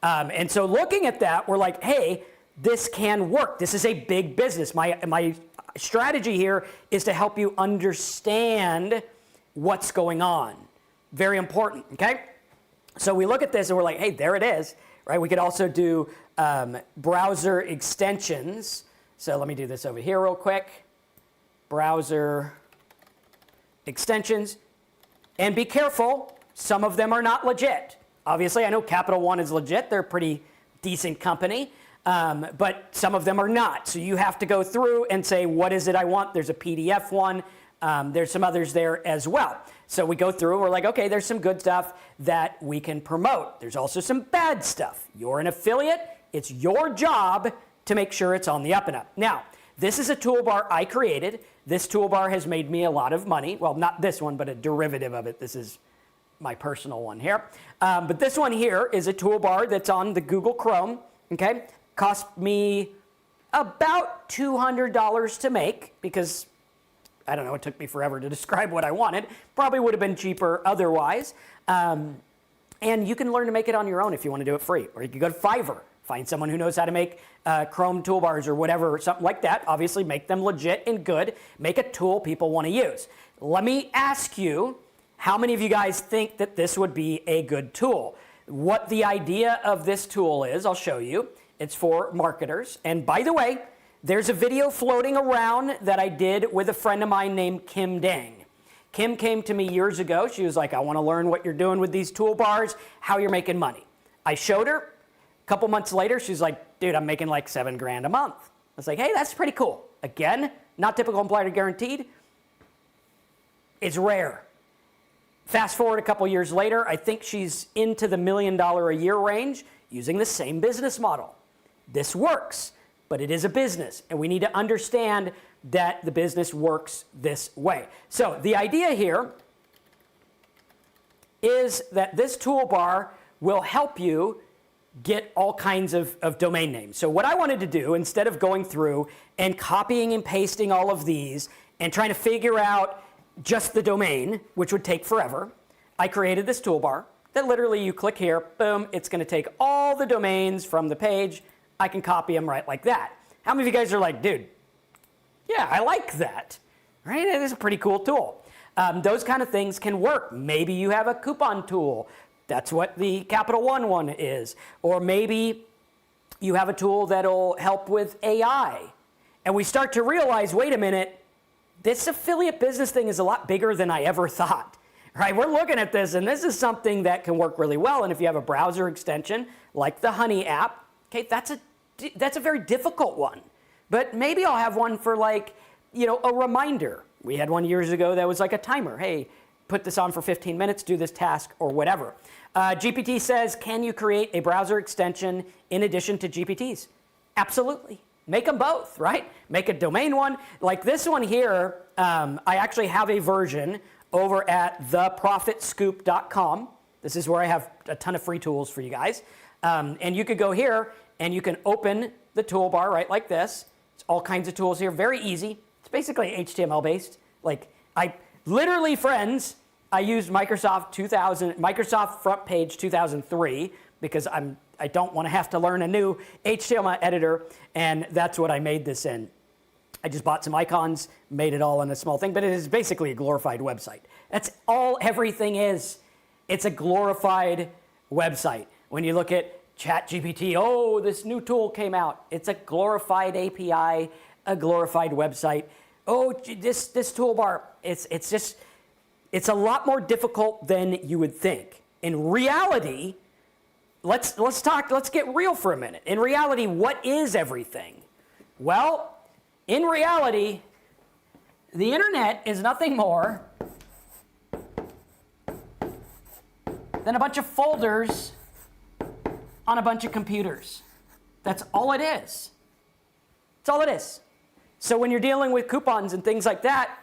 And so looking at that, we're like, hey, this can work. This is a big business. My strategy here is to help you understand what's going on. Very important, okay? So we look at this and we're like, hey, there it is, right? We could also do browser extensions. So let me do this over here real quick. Browser extensions. And be careful, some of them are not legit. Obviously, I know Capital One is legit. They're a pretty decent company. But some of them are not. So you have to go through and say, what is it I want? There's a PDF one. There's some others there as well. So we go through and we're like, okay, there's some good stuff that we can promote. There's also some bad stuff. You're an affiliate. It's your job to make sure it's on the up and up. Now, this is a toolbar I created. This toolbar has made me a lot of money. Well, not this one, but a derivative of it. This is my personal one here. But this one here is a toolbar that's on the Google Chrome. Okay, cost me about $200 to make because, I don't know, it took me forever to describe what I wanted. Probably would have been cheaper otherwise. And you can learn to make it on your own if you want to do it free. Or you can go to Fiverr, find someone who knows how to make Chrome toolbars or whatever, something like that. Obviously, make them legit and good. Make a tool people want to use. Let me ask you, how many of you guys think that this would be a good tool? What the idea of this tool is, I'll show you. It's for marketers. And by the way, there's a video floating around that I did with a friend of mine named Kim Dang. Kim came to me years ago. She was like, I want to learn what you're doing with these toolbars, how you're making money. I showed her. A couple months later, she's like, dude, I'm making like $7,000 a month. I was like, hey, that's pretty cool. Again, not typical, implied, or guaranteed. It's rare. Fast forward a couple years later, I think she's into the $1 million a year range using the same business model. This works, but it is a business, and we need to understand that the business works this way. So the idea here is that this toolbar will help you get all kinds of domain names. So what I wanted to do, instead of going through and copying and pasting all of these and trying to figure out just the domain, which would take forever, I created this toolbar that literally you click here, boom, it's going to take all the domains from the page. I can copy them right like that. How many of you guys are like, dude, yeah, I like that, right? It is a pretty cool tool. Those kind of things can work. Maybe you have a coupon tool. That's what the Capital One is. Or maybe you have a tool that'll help with AI. And we start to realize, wait a minute, this affiliate business thing is a lot bigger than I ever thought. Right? We're looking at this, and this is something that can work really well. And if you have a browser extension like the Honey app, okay, that's a very difficult one. But maybe I'll have one for like, a reminder. We had one years ago that was like a timer. Hey, put this on for 15 minutes, do this task, or whatever. GPT says, can you create a browser extension in addition to GPTs? Absolutely. Make them both, right? Make a domain one. Like this one here, I actually have a version over at theprofitscoop.com. This is where I have a ton of free tools for you guys. And you could go here and you can open the toolbar right like this. It's all kinds of tools here, very easy. It's basically HTML based. Like I literally, friends, I used Microsoft Front Page 2003 because I don't want to have to learn a new HTML editor, and that's what I made this in. I just bought some icons, made it all in a small thing, but it is basically a glorified website. That's all everything is. It's a glorified website. When you look at ChatGPT, oh, this new tool came out. It's a glorified API, a glorified website. Oh, this toolbar, it's a lot more difficult than you would think. In reality, let's get real for a minute. In reality, what is everything? Well, in reality, the internet is nothing more than a bunch of folders on a bunch of computers. That's all it is. That's all it is. So when you're dealing with coupons and things like that,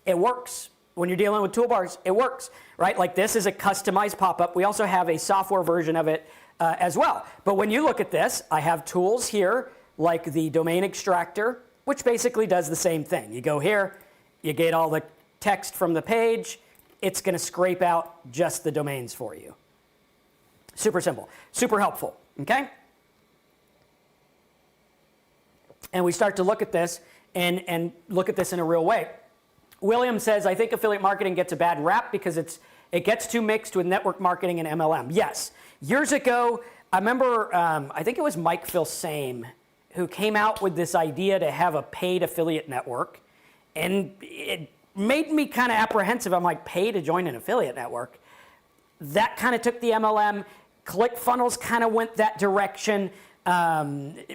it works. When you're dealing with toolbars, it works, right? Like this is a customized pop-up. We also have a software version of it as well. But when you look at this, I have tools here like the domain extractor, which basically does the same thing. You go here, you get all the text from the page. It's going to scrape out just the domains for you. Super simple, super helpful, okay? And we start to look at this and look at this in a real way. William says, I think affiliate marketing gets a bad rap because it gets too mixed with network marketing and MLM. Yes. Years ago, I remember, I think it was Mike Filsame who came out with this idea to have a paid affiliate network. And it made me kind of apprehensive. I'm like, pay to join an affiliate network? That kind of took the MLM. ClickFunnels kind of went that direction,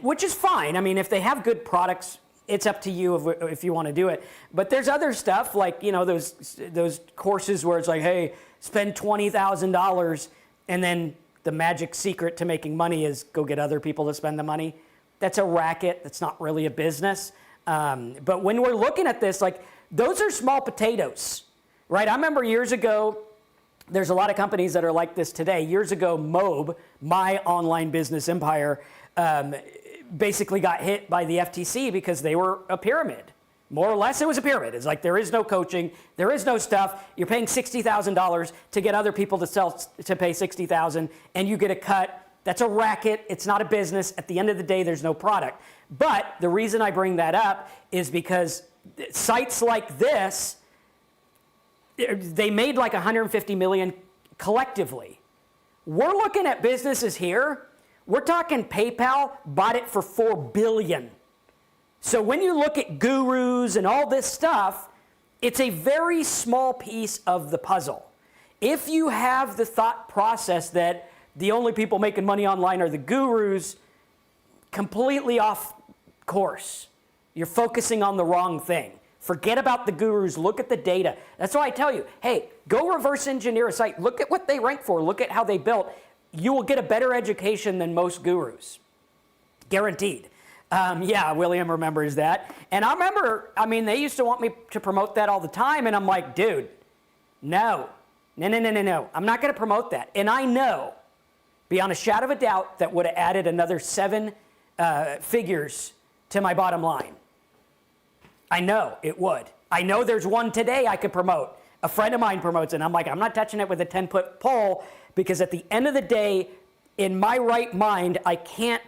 which is fine. I mean, if they have good products, it's up to you if you want to do it. But there's other stuff like, those courses where it's like, hey, spend $20,000 and then the magic secret to making money is go get other people to spend the money. That's a racket. That's not really a business. But when we're looking at this, like those are small potatoes, right? I remember years ago, there's a lot of companies that are like this today. Years ago, Mobe, my online business empire, basically got hit by the FTC because they were a pyramid. More or less, it was a pyramid. It's like there is no coaching, there is no stuff. You're paying $60,000 to get other people to pay $60,000, and you get a cut. That's a racket. It's not a business. At the end of the day, there's no product. But the reason I bring that up is because sites like this, they made like 150 million collectively. We're looking at businesses here. We're talking PayPal bought it for $4 billion. So when you look at gurus and all this stuff, it's a very small piece of the puzzle. If you have the thought process that the only people making money online are the gurus, completely off course. You're focusing on the wrong thing. Forget about the gurus. Look at the data. That's why I tell you, hey, go reverse engineer a site. Look at what they rank for. Look at how they built. You will get a better education than most gurus. Guaranteed. Yeah, William remembers that. And I remember, they used to want me to promote that all the time. And I'm like, dude, no. I'm not going to promote that. And I know, beyond a shadow of a doubt, that would have added another 7 figures to my bottom line. I know it would. I know there's one today I could promote. A friend of mine promotes it, and I'm like, I'm not touching it with a 10-foot pole, because at the end of the day, in my right mind, I can't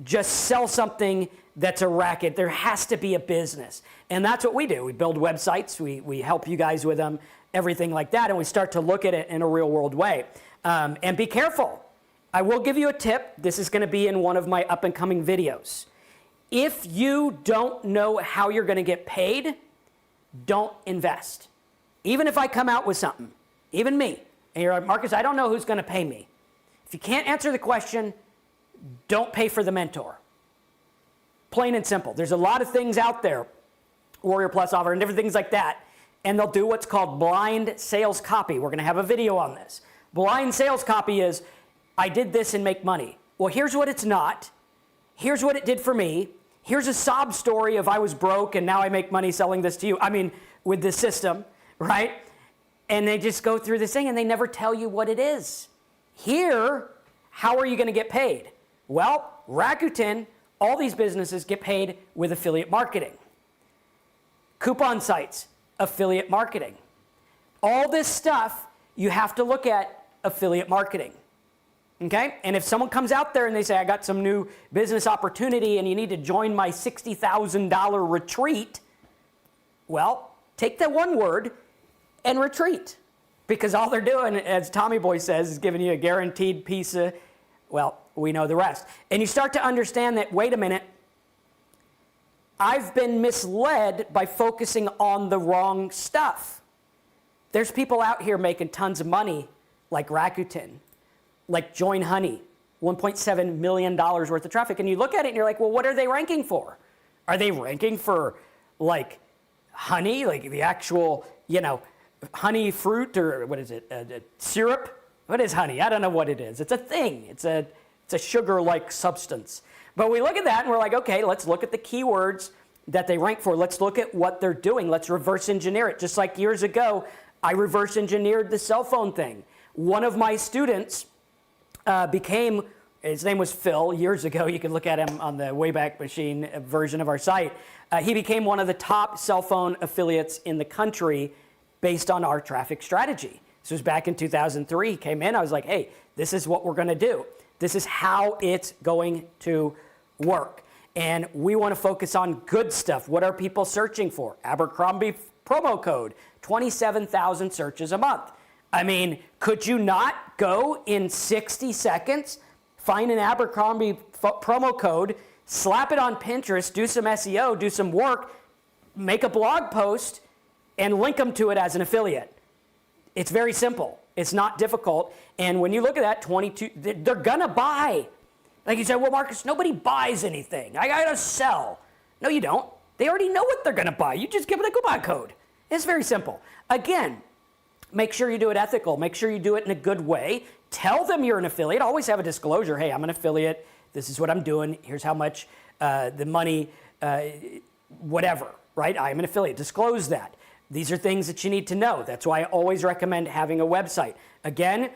just sell something that's a racket. There has to be a business. And that's what we do. We build websites. We help you guys with them, everything like that. And we start to look at it in a real world way. And be careful. I will give you a tip. This is going to be in one of my up and coming videos. If you don't know how you're going to get paid, don't invest. Even if I come out with something, even me, and you're like, Marcus, I don't know who's going to pay me. If you can't answer the question, don't pay for the mentor. Plain and simple. There's a lot of things out there, Warrior Plus offer and different things like that, and they'll do what's called blind sales copy. We're going to have a video on this. Blind sales copy is, I did this and make money. Well, here's what it's not. Here's what it did for me. Here's a sob story of I was broke and now I make money selling this to you. I mean, with this system, right? And they just go through this thing and they never tell you what it is. Here, how are you going to get paid? Well, Rakuten, all these businesses get paid with affiliate marketing. Coupon sites, affiliate marketing. All this stuff, you have to look at affiliate marketing. Okay? And if someone comes out there and they say, I got some new business opportunity and you need to join my $60,000 retreat, well, take that one word and retreat. Because all they're doing, as Tommy Boy says, is giving you a guaranteed piece of, well, we know the rest. And you start to understand that, wait a minute, I've been misled by focusing on the wrong stuff. There's people out here making tons of money, like Rakuten, like Join Honey, $1.7 million worth of traffic. And you look at it and you're like, well, what are they ranking for? Are they ranking for like honey, like the actual, honey fruit, or what is it, syrup? What is honey? I don't know what it is. It's a thing. It's a sugar-like substance. But we look at that and we're like, okay, let's look at the keywords that they rank for. Let's look at what they're doing. Let's reverse engineer it. Just like years ago, I reverse engineered the cell phone thing. One of my students his name was Phil years ago. You can look at him on the Wayback Machine version of our site. He became one of the top cell phone affiliates in the country based on our traffic strategy. This was back in 2003. He came in. I was like, hey, this is what we're going to do. This is how it's going to work. And we want to focus on good stuff. What are people searching for? Abercrombie promo code, 27,000 searches a month. I mean, could you not go in 60 seconds, find an Abercrombie promo code, slap it on Pinterest, do some SEO, do some work, make a blog post, and link them to it as an affiliate? It's very simple. It's not difficult. And when you look at that, 22, they're gonna buy. Like you said, well, Marcus, nobody buys anything. I gotta sell. No, you don't. They already know what they're gonna buy. You just give them a coupon code. It's very simple. Again, make sure you do it ethical. Make sure you do it in a good way. Tell them you're an affiliate. Always have a disclosure. Hey, I'm an affiliate. This is what I'm doing. Here's how much the money, whatever, right? I'm an affiliate. Disclose that. These are things that you need to know. That's why I always recommend having a website. Again,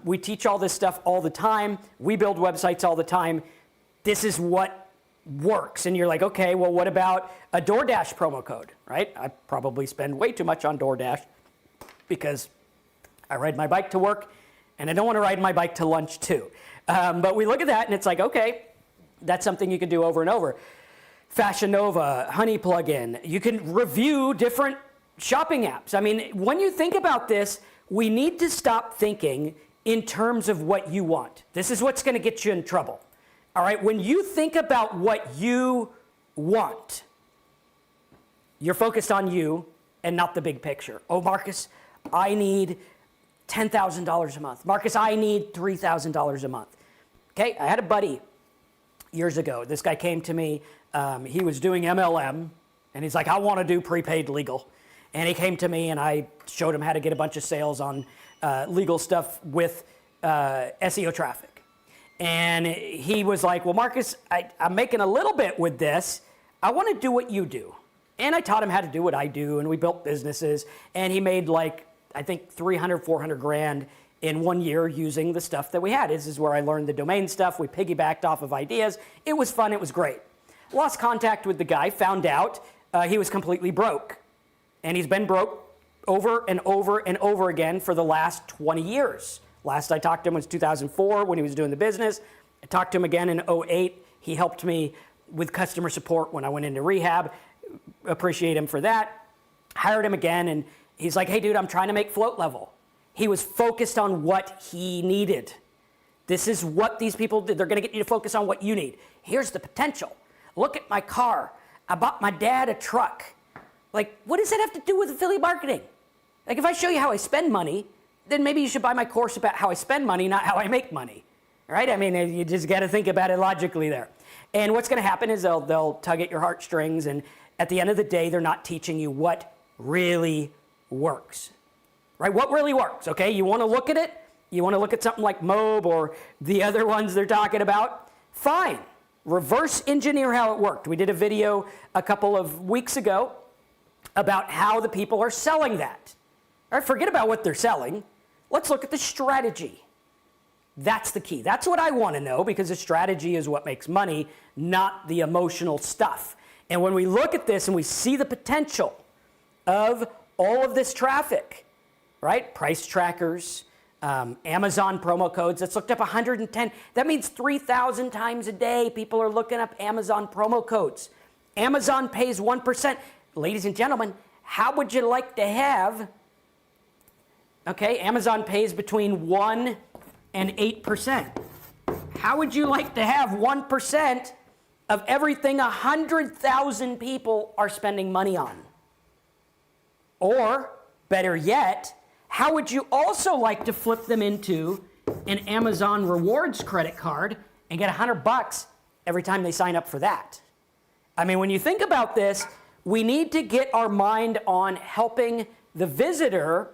we teach all this stuff all the time. We build websites all the time. This is what works. And you're like, okay, well, what about a DoorDash promo code, right? I probably spend way too much on DoorDash because I ride my bike to work and I don't want to ride my bike to lunch too. But we look at that and it's like, okay, that's something you can do over and over. Fashion Nova, Honey plugin. You can review different shopping apps. I mean, when you think about this, we need to stop thinking in terms of what you want. This is what's going to get you in trouble. All right, when you think about what you want, you're focused on you and not the big picture. Oh, Marcus, I need $10,000 a month. Marcus, I need $3,000 a month. Okay, I had a buddy years ago. This guy came to me. He was doing MLM, and he's like, I want to do prepaid legal. And he came to me, and I showed him how to get a bunch of sales on legal stuff with SEO traffic. And he was like, well, Marcus, I'm making a little bit with this. I want to do what you do. And I taught him how to do what I do, and we built businesses. And he made I think 300, 400 grand in 1 year using the stuff that we had. This is where I learned the domain stuff. We piggybacked off of ideas. It was fun. It was great. Lost contact with the guy, found out he was completely broke. And he's been broke over and over and over again for the last 20 years. Last I talked to him was 2004 when he was doing the business. I talked to him again in 2008. He helped me with customer support when I went into rehab. Appreciate him for that. Hired him again, and he's like, hey, dude, I'm trying to make float level. He was focused on what he needed. This is what these people did. They're going to get you to focus on what you need. Here's the potential. Look at my car. I bought my dad a truck. Like, what does that have to do with affiliate marketing? Like, if I show you how I spend money, then maybe you should buy my course about how I spend money, not how I make money. Right? I mean, you just got to think about it logically there. And what's going to happen is they'll tug at your heartstrings, and at the end of the day, they're not teaching you what really works. Right? What really works, okay? You want to look at it? You want to look at something like Mob or the other ones they're talking about? Fine. Reverse engineer how it worked. We did a video a couple of weeks ago about how the people are selling that. All right, forget about what they're selling. Let's look at the strategy. That's the key. That's what I want to know, because the strategy is what makes money, not the emotional stuff. And when we look at this and we see the potential of all of this traffic, right? Price trackers, Amazon promo codes. That's looked up 110. That means 3,000 times a day people are looking up Amazon promo codes. Amazon pays 1%. Ladies and gentlemen, how would you like to have, okay, Amazon pays between 1 and 8%. How would you like to have 1% of everything 100,000 people are spending money on? Or, better yet, how would you also like to flip them into an Amazon rewards credit card and get $100 every time they sign up for that? I mean, when you think about this, we need to get our mind on helping the visitor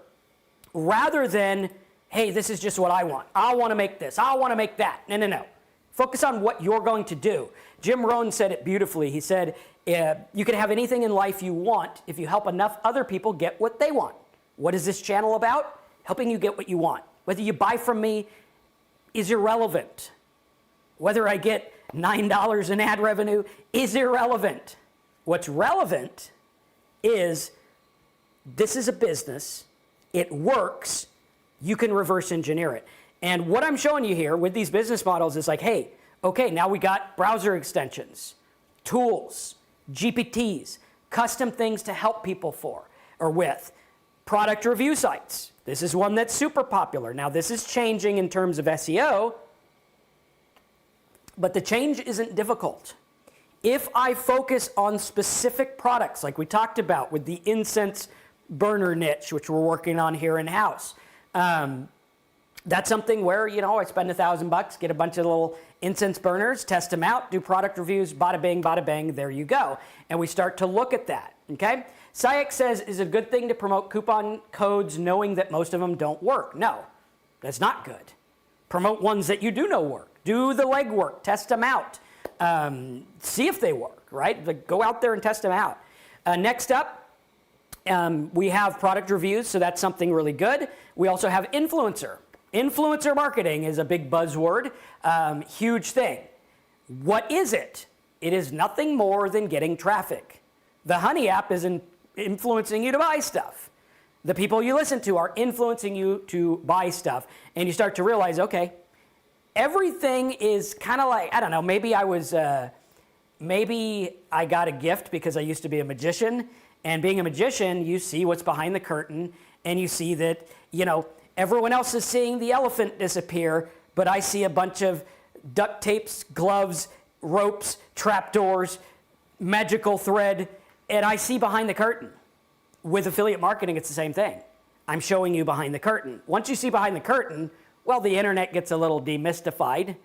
rather than, hey, this is just what I want. I want to make this. I want to make that. No. Focus on what you're going to do. Jim Rohn said it beautifully. He said, you can have anything in life you want if you help enough other people get what they want. What is this channel about? Helping you get what you want. Whether you buy from me is irrelevant. Whether I get $9 in ad revenue is irrelevant. What's relevant is this is a business. It works. You can reverse engineer it. And what I'm showing you here with these business models is like, hey, okay, now we got browser extensions, tools, GPTs, custom things to help people for or with. Product review sites. This is one that's super popular. Now, this is changing in terms of SEO, but the change isn't difficult. If I focus on specific products, like we talked about with the incense burner niche, which we're working on here in-house, that's something where, I spend $1,000, get a bunch of little incense burners, test them out, do product reviews, bada bing, there you go. And we start to look at that, okay? Sayek says, is it a good thing to promote coupon codes knowing that most of them don't work? No, that's not good. Promote ones that you do know work. Do the legwork, test them out. See if they work, right? Like, go out there and test them out. Next up, we have product reviews, so that's something really good. We also have influencer. Influencer marketing is a big buzzword, huge thing. What is it? It is nothing more than getting traffic. The Honey app is influencing you to buy stuff. The people you listen to are influencing you to buy stuff. And you start to realize, okay, everything is kind of like, I don't know, maybe I got a gift because I used to be a magician. And being a magician, you see what's behind the curtain, and you see that, everyone else is seeing the elephant disappear, but I see a bunch of duct tapes, gloves, ropes, trapdoors, magical thread, and I see behind the curtain. With affiliate marketing, it's the same thing. I'm showing you behind the curtain. Once you see behind the curtain, well, the internet gets a little demystified,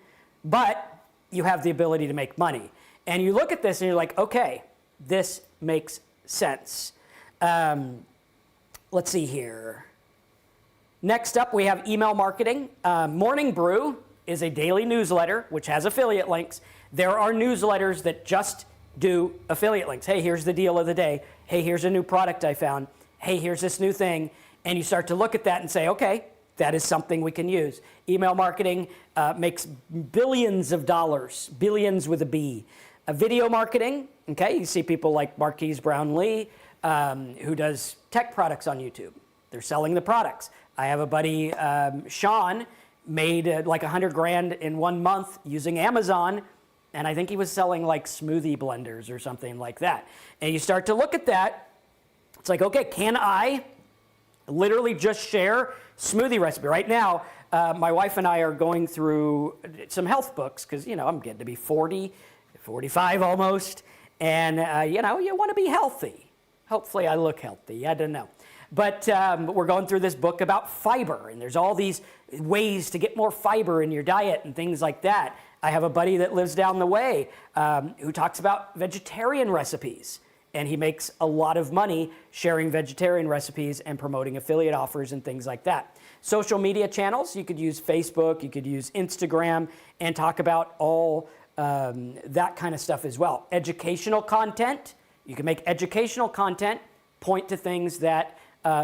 but you have the ability to make money. And you look at this and you're like, okay, this makes sense. Let's see here. Next up, we have email marketing. Morning Brew is a daily newsletter, which has affiliate links. There are newsletters that just do affiliate links. Hey, here's the deal of the day. Hey, here's a new product I found. Hey, here's this new thing. And you start to look at that and say, okay, that is something we can use. Email marketing makes billions of dollars, billions with a B. Video marketing, okay, you see people like Marquise Brownlee, who does tech products on YouTube. They're selling the products. I have a buddy, Sean, made like 100 grand in 1 month using Amazon, and I think he was selling like smoothie blenders or something like that. And you start to look at that, it's like, okay, can I literally just share smoothie recipe? Right now, my wife and I are going through some health books because, I'm getting to be 40, 45 almost, and, you want to be healthy. Hopefully I look healthy, I don't know. But we're going through this book about fiber, and there's all these ways to get more fiber in your diet and things like that. I have a buddy that lives down the way who talks about vegetarian recipes, and he makes a lot of money sharing vegetarian recipes and promoting affiliate offers and things like that. Social media channels, you could use Facebook, you could use Instagram, and talk about all that kind of stuff as well. Educational content, you can make educational content, point to things that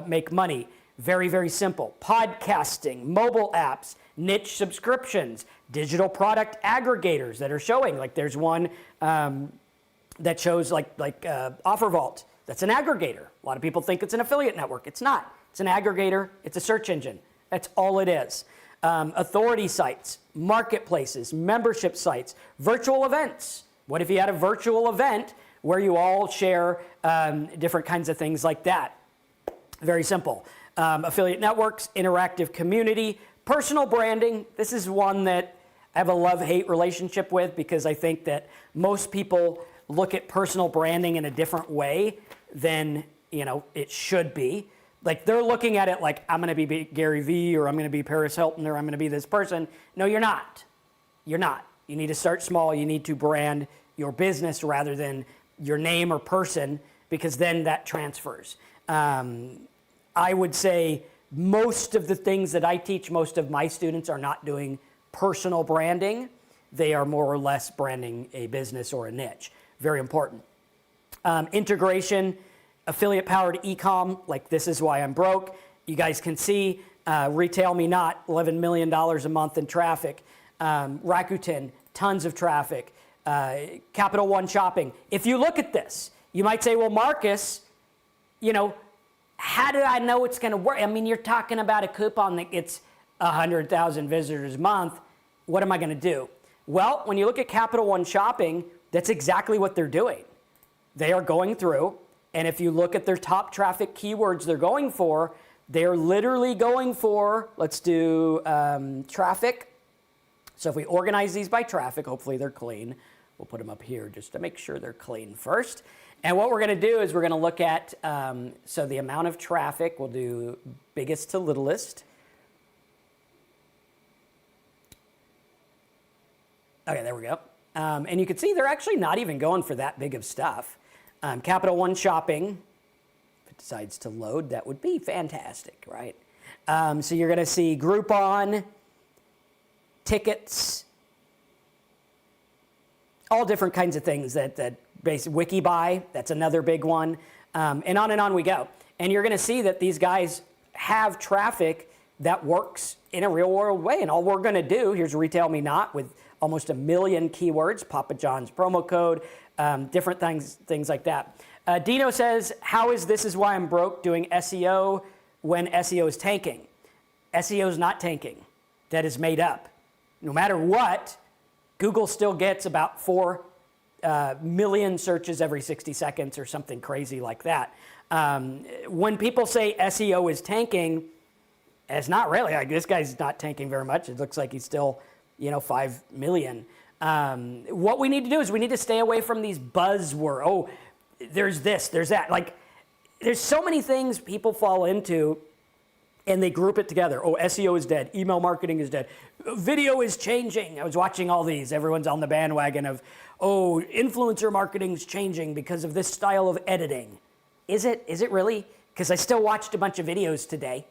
make money. Very, very simple. Podcasting, mobile apps, niche subscriptions, digital product aggregators that are showing. Like there's one that shows like Offer Vault. That's an aggregator. A lot of people think it's an affiliate network. It's not. It's an aggregator. It's a search engine. That's all it is. Authority sites, marketplaces, membership sites, virtual events. What if you had a virtual event where you all share different kinds of things like that? Very simple. Affiliate networks, interactive community, personal branding. This is one that I have a love-hate relationship with because I think that most people look at personal branding in a different way than it should be. Like they're looking at it like I'm going to be Gary Vee or I'm going to be Paris Hilton or I'm going to be this person. No, you're not. You're not. You need to start small. You need to brand your business rather than your name or person because then that transfers. I would say most of the things that I teach, most of my students are not doing personal branding. They are more or less branding a business or a niche. Very important. Integration, affiliate-powered e-com, like this is why I'm broke. You guys can see Retail Me Not, $11 million a month in traffic. Rakuten, tons of traffic. Capital One Shopping. If you look at this, you might say, well, Marcus, how did I know it's going to work? I mean, you're talking about a coupon that gets 100,000 visitors a month. What am I going to do? Well, when you look at Capital One Shopping, that's exactly what they're doing. They are going through, and if you look at their top traffic keywords they're going for, they're literally going for, let's do traffic. So if we organize these by traffic, hopefully they're clean. We'll put them up here just to make sure they're clean first. And what we're going to do is we're going to look at, so the amount of traffic, we'll do biggest to littlest. Okay, there we go. And you can see they're actually not even going for that big of stuff. Capital One Shopping, if it decides to load, that would be fantastic, right? So you're going to see Groupon, tickets, all different kinds of things that Wikibuy, that's another big one, and on we go. And you're going to see that these guys have traffic that works in a real world way. And all we're going to do, here's Retail Me Not with almost 1 million keywords, Papa John's promo code, different things like that. Dino says, how is This Is Why I'm Broke doing SEO when SEO is tanking? SEO is not tanking. That is made up. No matter what, Google still gets about 4 million searches every 60 seconds or something crazy like that. When people say SEO is tanking, it's not really. Like, this guy's not tanking very much. It looks like he's still, 5 million. What we need to do is we need to stay away from these buzzwords. Oh, there's this, there's that. Like, there's so many things people fall into and they group it together. Oh, SEO is dead. Email marketing is dead. Video is changing. I was watching all these. Everyone's on the bandwagon of, oh, influencer marketing is changing because of this style of editing. Is it? Is it really? Because I still watched a bunch of videos today.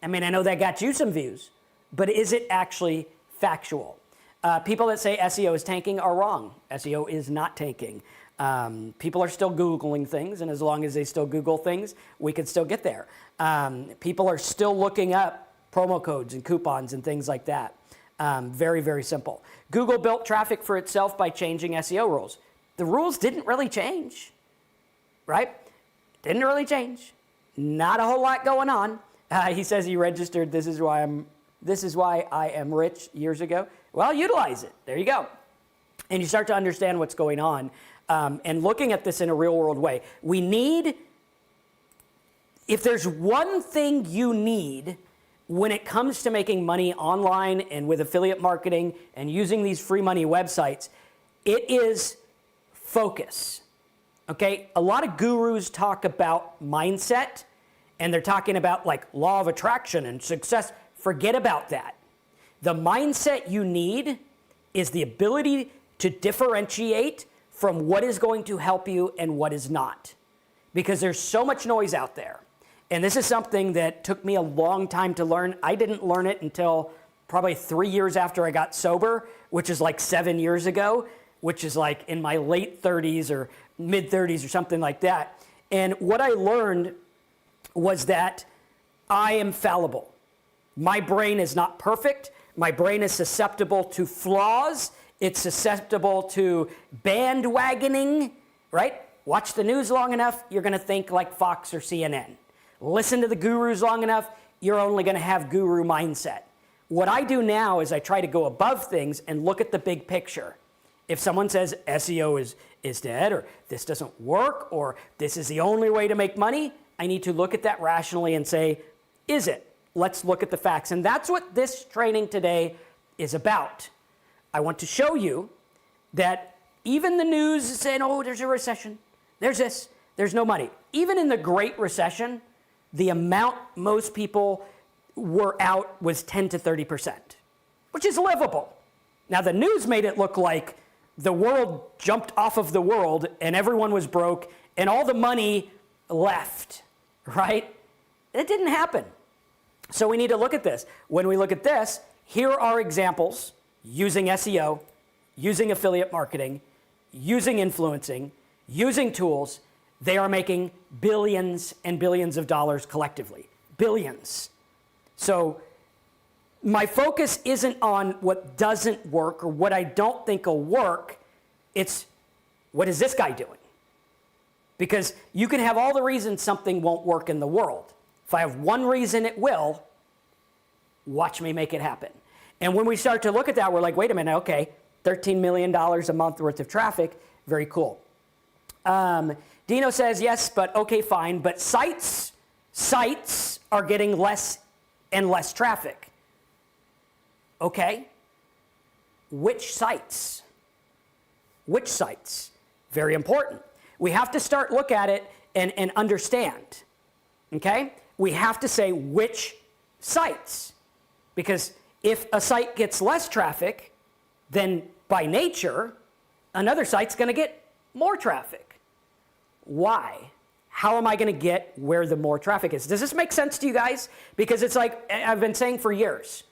I mean, I know that got you some views, but is it actually factual? People that say SEO is tanking are wrong. SEO is not tanking. People are still Googling things, and as long as they still Google things, we can still get there. People are still looking up promo codes and coupons and things like that. Very, very simple. Google built traffic for itself by changing SEO rules. The rules didn't really change, right? Didn't really change. Not a whole lot going on. He says he registered, this is why I am rich years ago. Well, utilize it. There you go. And you start to understand what's going on and looking at this in a real world way. We need, if there's one thing you need when it comes to making money online and with affiliate marketing and using these free money websites, it is focus. Okay? A lot of gurus talk about mindset, and they're talking about like law of attraction and success. Forget about that. The mindset you need is the ability to differentiate from what is going to help you and what is not. Because there's so much noise out there. And this is something that took me a long time to learn. I didn't learn it until probably 3 years after I got sober, which is like 7 years ago, which is like in my late 30s or mid 30s or something like that. And what I learned was that I am fallible. My brain is not perfect. My brain is susceptible to flaws. It's susceptible to bandwagoning, right? Watch the news long enough, you're going to think like Fox or CNN. Listen to the gurus long enough, you're only going to have guru mindset. What I do now is I try to go above things and look at the big picture. If someone says SEO is dead, or this doesn't work, or this is the only way to make money, I need to look at that rationally and say, is it? Let's look at the facts. And that's what this training today is about. I want to show you that even the news is saying, oh, there's a recession, there's this, there's no money. Even in the Great Recession, the amount most people were out was 10 to 30%, which is livable. Now, the news made it look like the world jumped off of the world and everyone was broke and all the money left, right? It didn't happen. So we need to look at this. When we look at this, here are examples using SEO, using affiliate marketing, using influencing, using tools. They are making billions and billions of dollars collectively. Billions. So my focus isn't on what doesn't work or what I don't think will work. It's what is this guy doing? Because you can have all the reasons something won't work in the world. If I have one reason it will, watch me make it happen. And when we start to look at that, we're like, wait a minute, okay, $13 million a month worth of traffic, very cool. Dino says, yes, but okay, fine, but sites are getting less and less traffic. Okay, which sites? Which sites? Very important. We have to start look at it and understand, okay? We have to say which sites, because if a site gets less traffic, then by nature, another site's gonna get more traffic. Why? How am I gonna get where the more traffic is? Does this make sense to you guys? Because it's like I've been saying for years,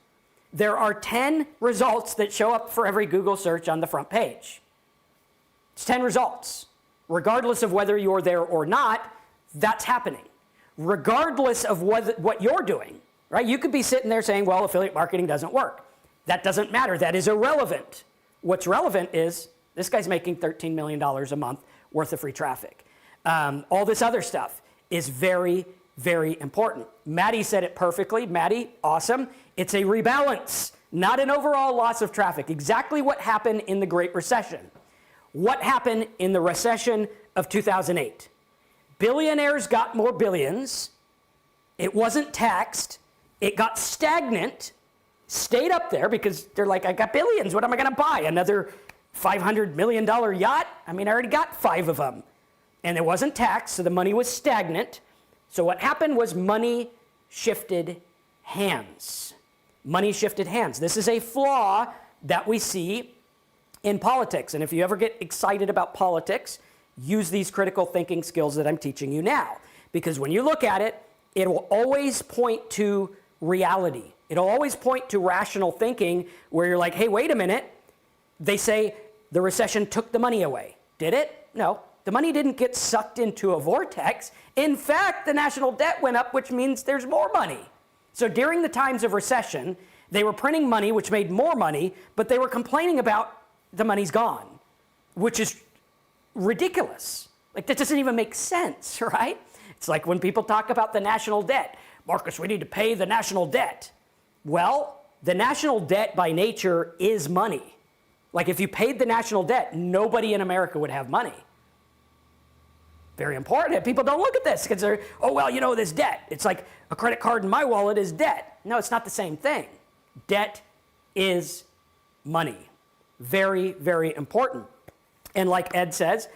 there are 10 results that show up for every Google search on the front page. It's 10 results. Regardless of whether you're there or not, that's happening. Regardless of what you're doing, right? You could be sitting there saying, well, affiliate marketing doesn't work. That doesn't matter. That is irrelevant. What's relevant is this guy's making $13 million a month worth of free traffic. All this other stuff is very, very important. Maddie said it perfectly. Maddie, awesome. It's a rebalance, not an overall loss of traffic. Exactly what happened in the Great Recession. What happened in the recession of 2008? Billionaires got more billions. It wasn't taxed. It got stagnant, stayed up there because they're like, I got billions. What am I going to buy? Another $500 million yacht? I mean, I already got 5 of them. And it wasn't taxed, so the money was stagnant. So what happened was money shifted hands. Money shifted hands. This is a flaw that we see in politics. And if you ever get excited about politics, use these critical thinking skills that I'm teaching you now. Because when you look at it, it will always point to reality. It'll always point to rational thinking where you're like, hey, wait a minute. They say the recession took the money away. Did it? No. The money didn't get sucked into a vortex. In fact, the national debt went up, which means there's more money. So during the times of recession, they were printing money, which made more money, but they were complaining about the money's gone, which is ridiculous. Like, that doesn't even make sense, right? It's like when people talk about the national debt. Marcus, we need to pay the national debt. Well, the national debt by nature is money. Like if you paid the national debt, nobody in America would have money. Very important. People don't look at this because they're, oh, well, you know, this debt. It's like a credit card in my wallet is debt. No, it's not the same thing. Debt is money. Very, very important. And like Ed says,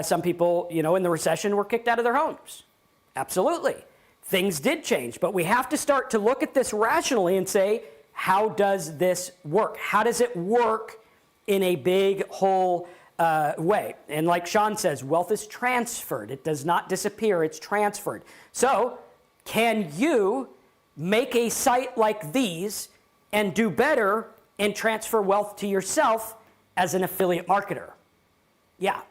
some people, you know, in the recession were kicked out of their homes. Absolutely. Things did change, but we have to start to look at this rationally and say, how does this work? How does it work in a big whole way? And like Sean says, wealth is transferred. It does not disappear, it's transferred. So can you make a site like these and do better and transfer wealth to yourself as an affiliate marketer? Yeah,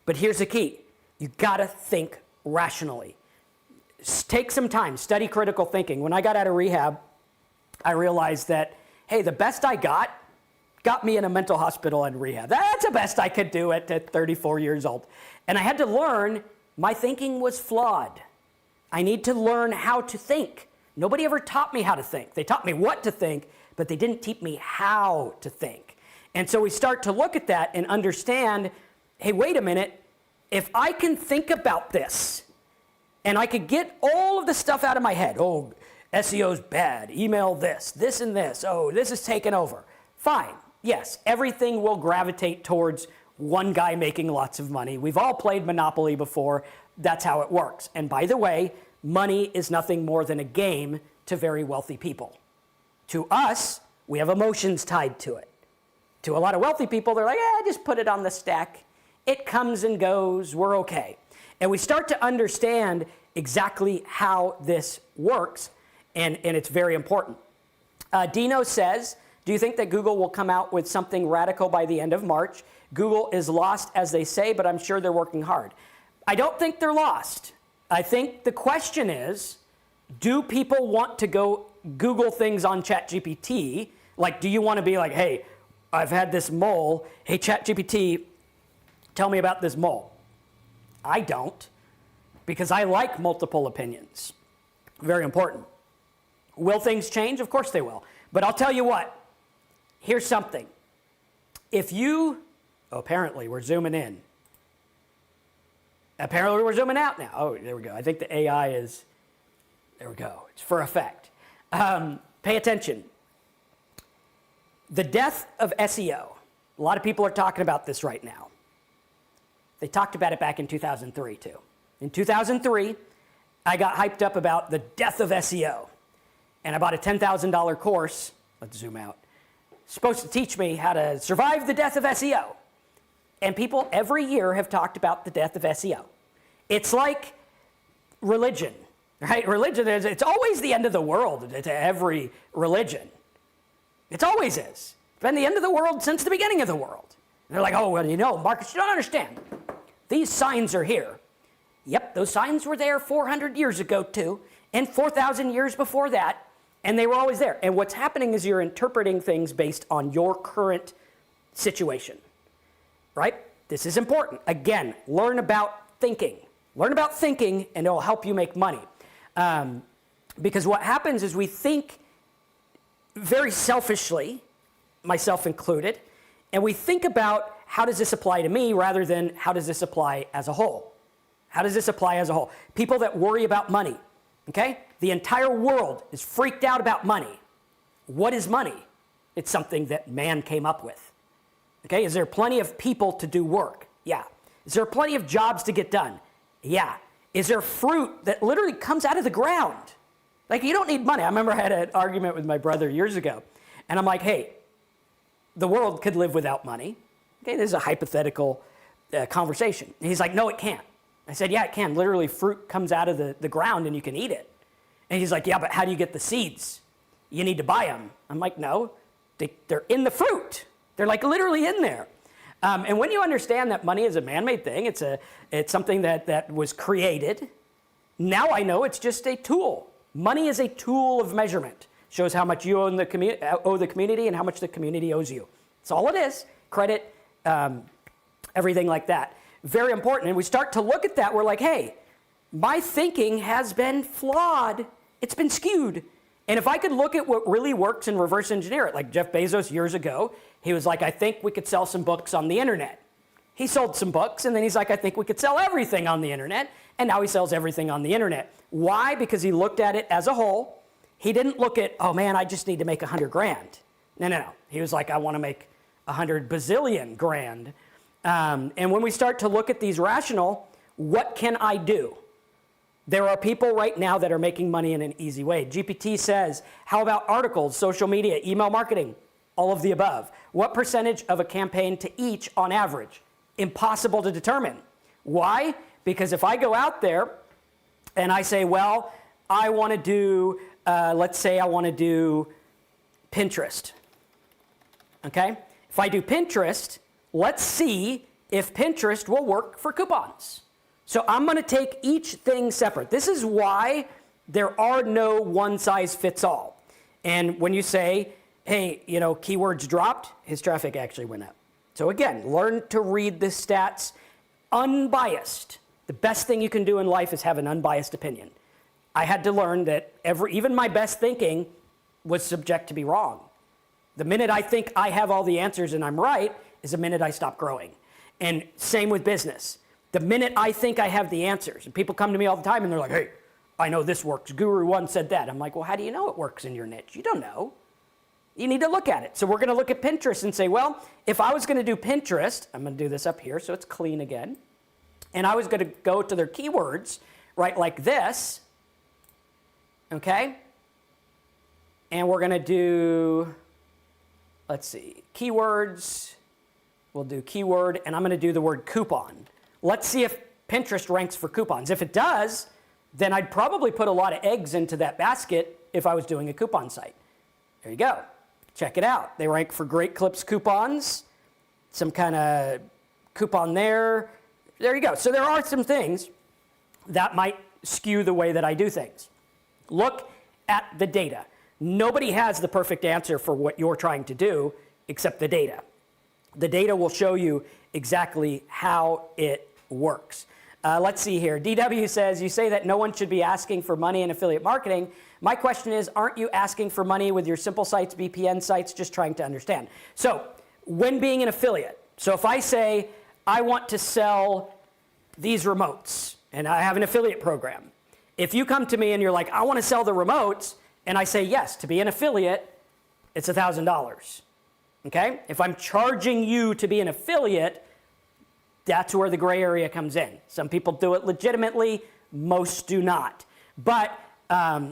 but here's the key. You gotta think rationally. Take some time, study critical thinking. When I got out of rehab, I realized that, hey, the best I got me in a mental hospital and rehab. That's the best I could do at 34 years old. And I had to learn my thinking was flawed. I need to learn how to think. Nobody ever taught me how to think. They taught me what to think, but they didn't teach me how to think. And so we start to look at that and understand, hey, wait a minute, if I can think about this, and I could get all of the stuff out of my head, oh, SEO's bad, email this and this, oh, this is taken over. Fine, yes, everything will gravitate towards one guy making lots of money. We've all played Monopoly before, that's how it works. And by the way, money is nothing more than a game to very wealthy people. To us, we have emotions tied to it. To a lot of wealthy people, they're like, just put it on the stack. It comes and goes, we're okay. And we start to understand exactly how this works, and it's very important. Dino says, do you think that Google will come out with something radical by the end of March? Google is lost, as they say, but I'm sure they're working hard. I don't think they're lost. I think the question is, do people want to go Google things on ChatGPT? Like, do you want to be like, hey, I've had this mole. Hey, ChatGPT, tell me about this mole. I don't, because I like multiple opinions. Very important. Will things change? Of course they will. But I'll tell you what, here's something. If you, apparently we're zooming in. Apparently we're zooming out now. Oh, there we go. I think the AI is, there we go. It's for effect. Pay attention. The death of SEO. A lot of people are talking about this right now. They talked about it back in 2003 too. In 2003, I got hyped up about the death of SEO. And I bought a $10,000 course, let's zoom out, supposed to teach me how to survive the death of SEO. And people every year have talked about the death of SEO. It's like religion, right? Religion is, it's always the end of the world to every religion. It always is. It's been the end of the world since the beginning of the world. And they're like, oh, well, you know, Marcus, you don't understand. These signs are here. Yep, those signs were there 400 years ago too, and 4,000 years before that, and they were always there. And what's happening is you're interpreting things based on your current situation, right? This is important. Again, learn about thinking. Learn about thinking, and it'll help you make money. Because what happens is we think very selfishly, myself included, and we think about how does this apply to me rather than how does this apply as a whole? How does this apply as a whole? People that worry about money, okay? The entire world is freaked out about money. What is money? It's something that man came up with, okay? Is there plenty of people to do work? Yeah. Is there plenty of jobs to get done? Yeah. Is there fruit that literally comes out of the ground? Like, you don't need money. I remember I had an argument with my brother years ago, and I'm like, hey, the world could live without money. Okay, this is a hypothetical conversation. And he's like, no, it can't. I said, yeah, it can. Literally, fruit comes out of the ground and you can eat it. And he's like, yeah, but how do you get the seeds? You need to buy them. I'm like, no, they're in the fruit. They're like literally in there. And when you understand that money is a man-made thing, it's something that was created. Now I know it's just a tool. Money is a tool of measurement. Shows how much you owe the community and how much the community owes you. That's all it is. Credit, everything like that. Very important. And we start to look at that. We're like, hey, my thinking has been flawed. It's been skewed. And if I could look at what really works and reverse engineer it, like Jeff Bezos years ago, he was like, I think we could sell some books on the internet. He sold some books, and then he's like, I think we could sell everything on the internet. And now he sells everything on the internet. Why? Because he looked at it as a whole. He didn't look at, oh man, I just need to make 100 grand. No. He was like, I want to make 100 bazillion grand. And when we start to look at these rational, what can I do? There are people right now that are making money in an easy way. GPT says, how about articles, social media, email marketing, all of the above? What percentage of a campaign to each on average? Impossible to determine. Why? Because if I go out there and I say, well, I want to do, let's say I want to do Pinterest. Okay? If I do Pinterest, let's see if Pinterest will work for coupons. So I'm going to take each thing separate. This is why there are no one size fits all. And when you say, hey, keywords dropped, his traffic actually went up. So again, learn to read the stats unbiased. The best thing you can do in life is have an unbiased opinion. I had to learn that even my best thinking was subject to be wrong. The minute I think I have all the answers and I'm right is the minute I stop growing. And same with business. The minute I think I have the answers, and people come to me all the time and they're like, hey, I know this works. Guru One said that. I'm like, well, how do you know it works in your niche? You don't know. You need to look at it. So we're going to look at Pinterest and say, well, if I was going to do Pinterest, I'm going to do this up here so it's clean again, and I was going to go to their keywords, right, like this, okay? And we're going to do, let's see, keywords. We'll do keyword, and I'm going to do the word coupon. Let's see if Pinterest ranks for coupons. If it does, then I'd probably put a lot of eggs into that basket if I was doing a coupon site. There you go. Check it out. They rank for Great Clips coupons, some kind of coupon there. There you go. So there are some things that might skew the way that I do things. Look at the data. Nobody has the perfect answer for what you're trying to do except the data. The data will show you exactly how it works. Let's see here. DW says, you say that no one should be asking for money in affiliate marketing. My question is, aren't you asking for money with your simple sites, VPN sites, just trying to understand? So when being an affiliate, so if I say, I want to sell these remotes, and I have an affiliate program. If you come to me and you're like, I want to sell the remotes, and I say, yes, to be an affiliate, it's $1,000. Okay? If I'm charging you to be an affiliate, that's where the gray area comes in. Some people do it legitimately, most do not. But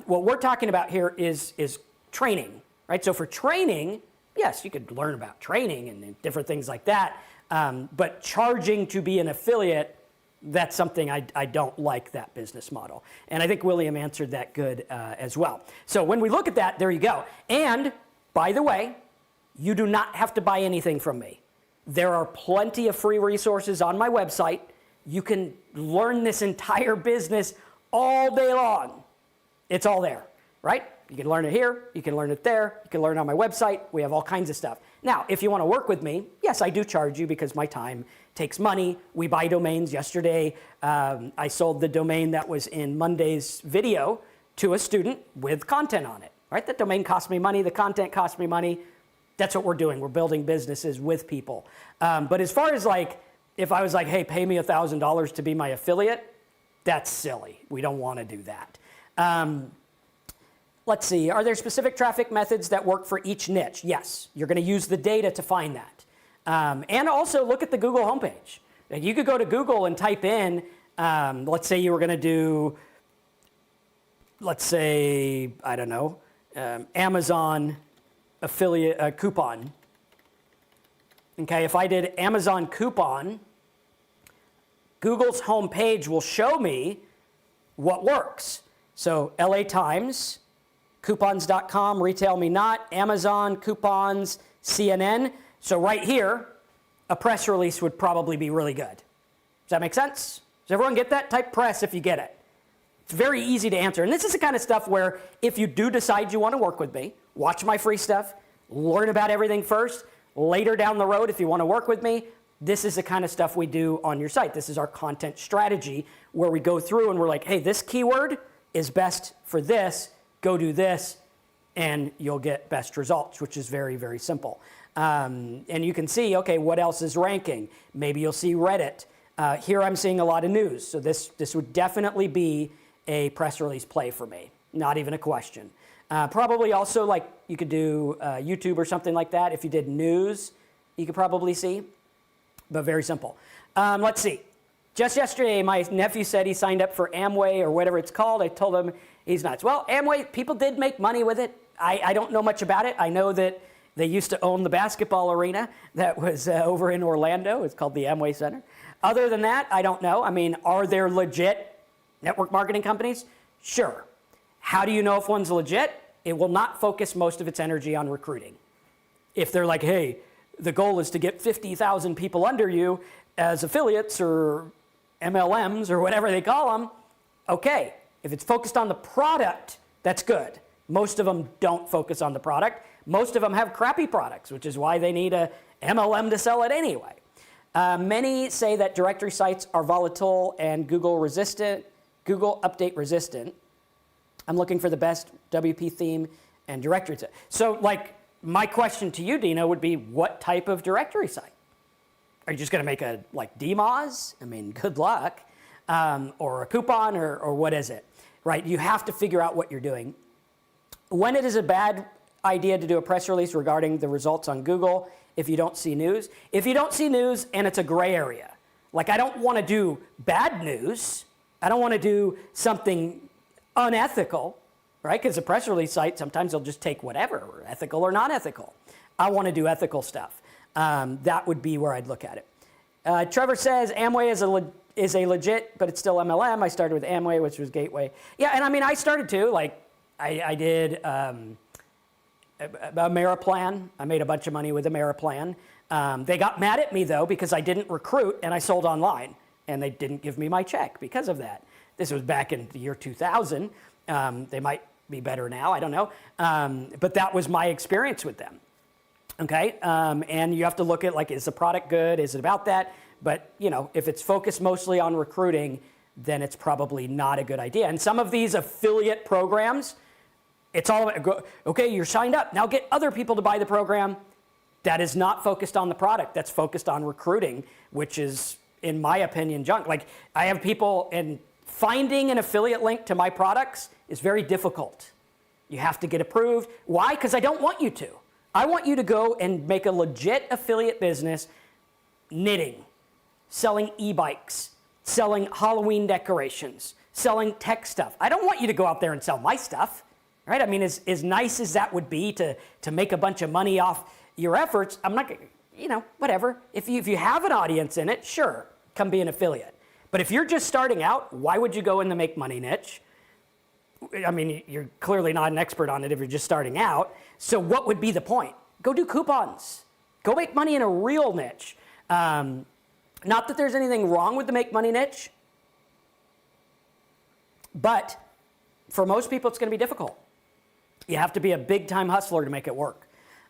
what we're talking about here is training, right? So for training, yes, you could learn about training and different things like that. But charging to be an affiliate, that's something I don't like, that business model. And I think William answered that good as well. So when we look at that, there you go. And by the way, you do not have to buy anything from me. There are plenty of free resources on my website. You can learn this entire business all day long. It's all there, right? You can learn it here, you can learn it there, you can learn it on my website. We have all kinds of stuff. Now, if you want to work with me, yes, I do charge you because my time takes money. We buy domains. Yesterday, I sold the domain that was in Monday's video to a student with content on it, right? That domain cost me money, the content cost me money. That's what we're doing. We're building businesses with people. But as far as like, if I was like, hey, pay me $1,000 to be my affiliate, that's silly. We don't want to do that. Let's see, are there specific traffic methods that work for each niche? Yes, you're going to use the data to find that. And also look at the Google homepage. Like you could go to Google and type in, let's say you were going to do, let's say, I don't know, Amazon affiliate coupon. Okay, if I did Amazon coupon, Google's homepage will show me what works. So LA Times, coupons.com, Retail Me Not, Amazon, coupons, CNN. So right here, a press release would probably be really good. Does that make sense? Does everyone get that? Type press if you get it. It's very easy to answer. And this is the kind of stuff where if you do decide you want to work with me, watch my free stuff, learn about everything first. Later down the road, if you want to work with me, this is the kind of stuff we do on your site. This is our content strategy where we go through and we're like, hey, this keyword is best for this, go do this, and you'll get best results, which is very, very simple. And you can see, okay, what else is ranking? Maybe you'll see Reddit. Here I'm seeing a lot of news. So this would definitely be a press release play for me, not even a question. Probably also like you could do YouTube or something like that. If you did news, you could probably see, but very simple. Let's see. Just yesterday, my nephew said he signed up for Amway or whatever it's called. I told him he's nuts. Well, Amway, people did make money with it. I don't know much about it. I know that they used to own the basketball arena that was over in Orlando. It's called the Amway Center. Other than that, I don't know. I mean, are there legit network marketing companies? Sure. How do you know if one's legit? It will not focus most of its energy on recruiting. If they're like, hey, the goal is to get 50,000 people under you as affiliates or MLMs or whatever they call them, okay. If it's focused on the product, that's good. Most of them don't focus on the product. Most of them have crappy products, which is why they need a MLM to sell it anyway. Many say that directory sites are volatile and Google update resistant. I'm looking for the best WP theme and directory site. So like my question to you, Dino, would be what type of directory site? Are you just going to make a like DMOZ? I mean, good luck. Or a coupon or what is it? Right? You have to figure out what you're doing. When it is a bad idea to do a press release regarding the results on Google if you don't see news. If you don't see news and it's a gray area, like I don't want to do bad news. I don't want to do something unethical, right? Because a press release site, sometimes they'll just take whatever, ethical or not ethical. I want to do ethical stuff. That would be where I'd look at it. Trevor says Amway is a legit, but it's still MLM. I started with Amway, which was Gateway. Yeah, and I mean, I started too. Like, I did Ameriplan. I made a bunch of money with Ameriplan. They got mad at me, though, because I didn't recruit and I sold online. And they didn't give me my check because of that. This was back in the year 2000. They might be better now. I don't know. But that was my experience with them. Okay? And you have to look at, like, is the product good? Is it about that? But, you know, if it's focused mostly on recruiting, then it's probably not a good idea. And some of these affiliate programs, it's all about, okay, you're signed up. Now get other people to buy the program. That is not focused on the product. That's focused on recruiting, which is, in my opinion, junk. Like, I have people, and finding an affiliate link to my products is very difficult. You have to get approved. Why? Because I don't want you to. I want you to go and make a legit affiliate business, knitting, selling e-bikes, selling Halloween decorations, selling tech stuff. I don't want you to go out there and sell my stuff, right? I mean, as nice as that would be to make a bunch of money off your efforts, I'm not going to, you know, whatever. If you have an audience in it, sure, come be an affiliate. But if you're just starting out, why would you go in the make money niche? I mean, you're clearly not an expert on it if you're just starting out. So what would be the point? Go do coupons. Go make money in a real niche. Not that there's anything wrong with the make money niche, but for most people, it's going to be difficult. You have to be a big-time hustler to make it work.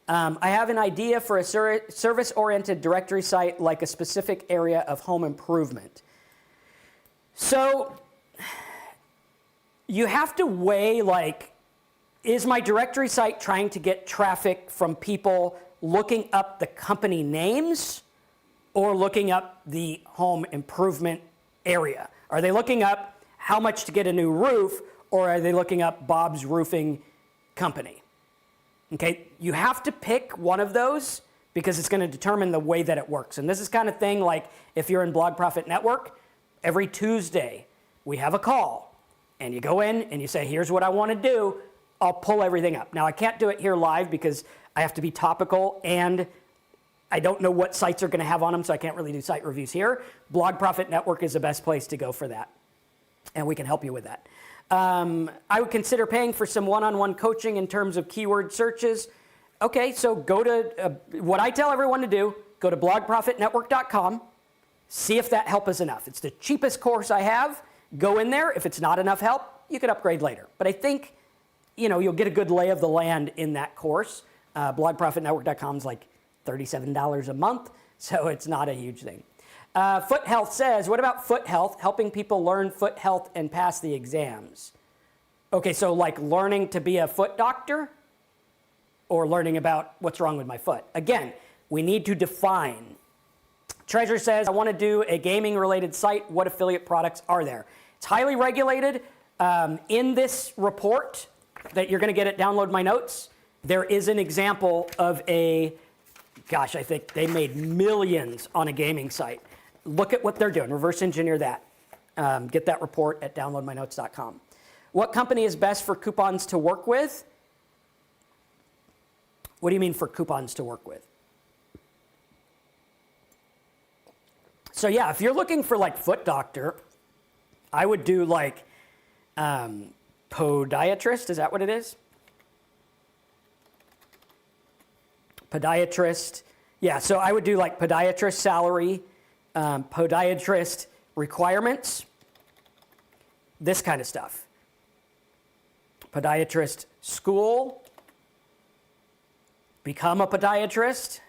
I have an idea for a service-oriented directory site, like a specific area of home improvement. So you have to weigh, like, is my directory site trying to get traffic from people looking up the company names or looking up the home improvement area? Are they looking up how much to get a new roof, or are they looking up Bob's Roofing Company? Okay, you have to pick one of those because it's going to determine the way that it works. And this is kind of thing like if you're in Blog Profit Network, every Tuesday we have a call and you go in and you say, here's what I want to do. I'll pull everything up. Now, I can't do it here live because I have to be topical and I don't know what sites are going to have on them, so I can't really do site reviews here. Blog Profit Network is the best place to go for that, and we can help you with that. I would consider paying for some one-on-one coaching in terms of keyword searches. Okay, so go to, what I tell everyone to do, go to blogprofitnetwork.com, see if that help is enough. It's the cheapest course I have. Go in there. If it's not enough help, you can upgrade later. But I think, you know, you'll get a good lay of the land in that course. Blogprofitnetwork.com is like $37 a month. So it's not a huge thing. Foot Health says, what about foot health, helping people learn foot health and pass the exams? Okay, so like learning to be a foot doctor or learning about what's wrong with my foot. Again, we need to define. Treasure says, I want to do a gaming related site. What affiliate products are there? It's highly regulated. In this report that you're going to get at Download My Notes, there is an example of I think they made millions on a gaming site. Look at what they're doing. Reverse engineer that. Get that report at downloadmynotes.com. What company is best for coupons to work with? What do you mean for coupons to work with? So yeah, if you're looking for like foot doctor, I would do like podiatrist. Is that what it is? Podiatrist. Yeah, so I would do like podiatrist salary, podiatrist requirements, this kind of stuff. Podiatrist school, become a podiatrist.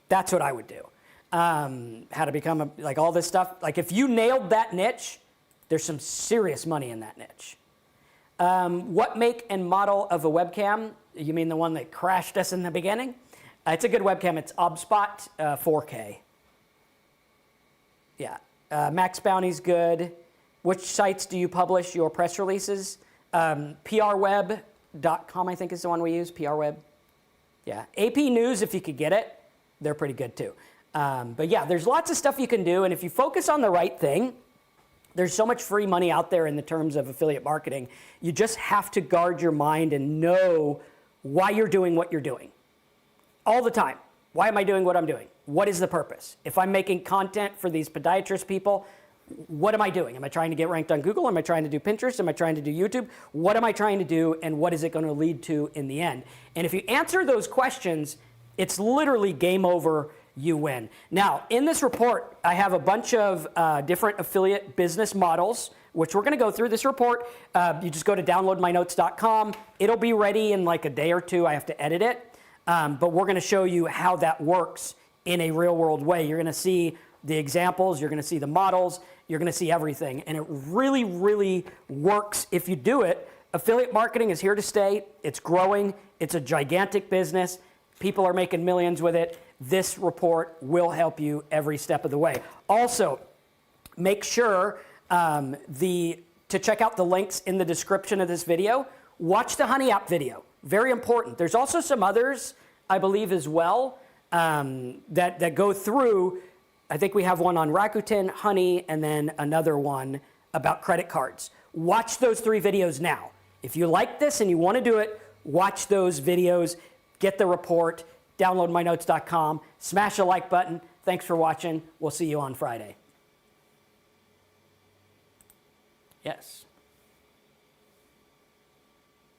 That's what I would do. How to become like all this stuff. Like if you nailed that niche, there's some serious money in that niche. What make and model of a webcam? You mean the one that crashed us in the beginning? It's a good webcam. It's OBSpot 4K. Yeah. Max Bounty's good. Which sites do you publish your press releases? PRweb.com, I think is the one we use. PRweb. Yeah. AP News, if you could get it, they're pretty good too. But yeah, there's lots of stuff you can do. And if you focus on the right thing, there's so much free money out there in the terms of affiliate marketing. You just have to guard your mind and know why you're doing what you're doing. All the time. Why am I doing what I'm doing? What is the purpose? If I'm making content for these podiatrist people, what am I doing? Am I trying to get ranked on Google? Am I trying to do Pinterest? Am I trying to do YouTube? What am I trying to do and what is it going to lead to in the end? And if you answer those questions, it's literally game over, you win. Now, in this report, I have a bunch of different affiliate business models, which we're going to go through this report. You just go to downloadmynotes.com. It'll be ready in like a day or two. I have to edit it. But we're going to show you how that works in a real world way. You're going to see the examples. You're going to see the models. You're going to see everything. And it really, really works if you do it. Affiliate marketing is here to stay. It's growing. It's a gigantic business. People are making millions with it. This report will help you every step of the way. Also, make sure to check out the links in the description of this video. Watch the Honey app video. Very important. There's also some others, I believe, as well, that go through. I think we have one on Rakuten, Honey, and then another one about credit cards. Watch those 3 videos now. If you like this and you want to do it, watch those videos, get the report, downloadmynotes.com, smash the like button. Thanks for watching. We'll see you on Friday. Yes.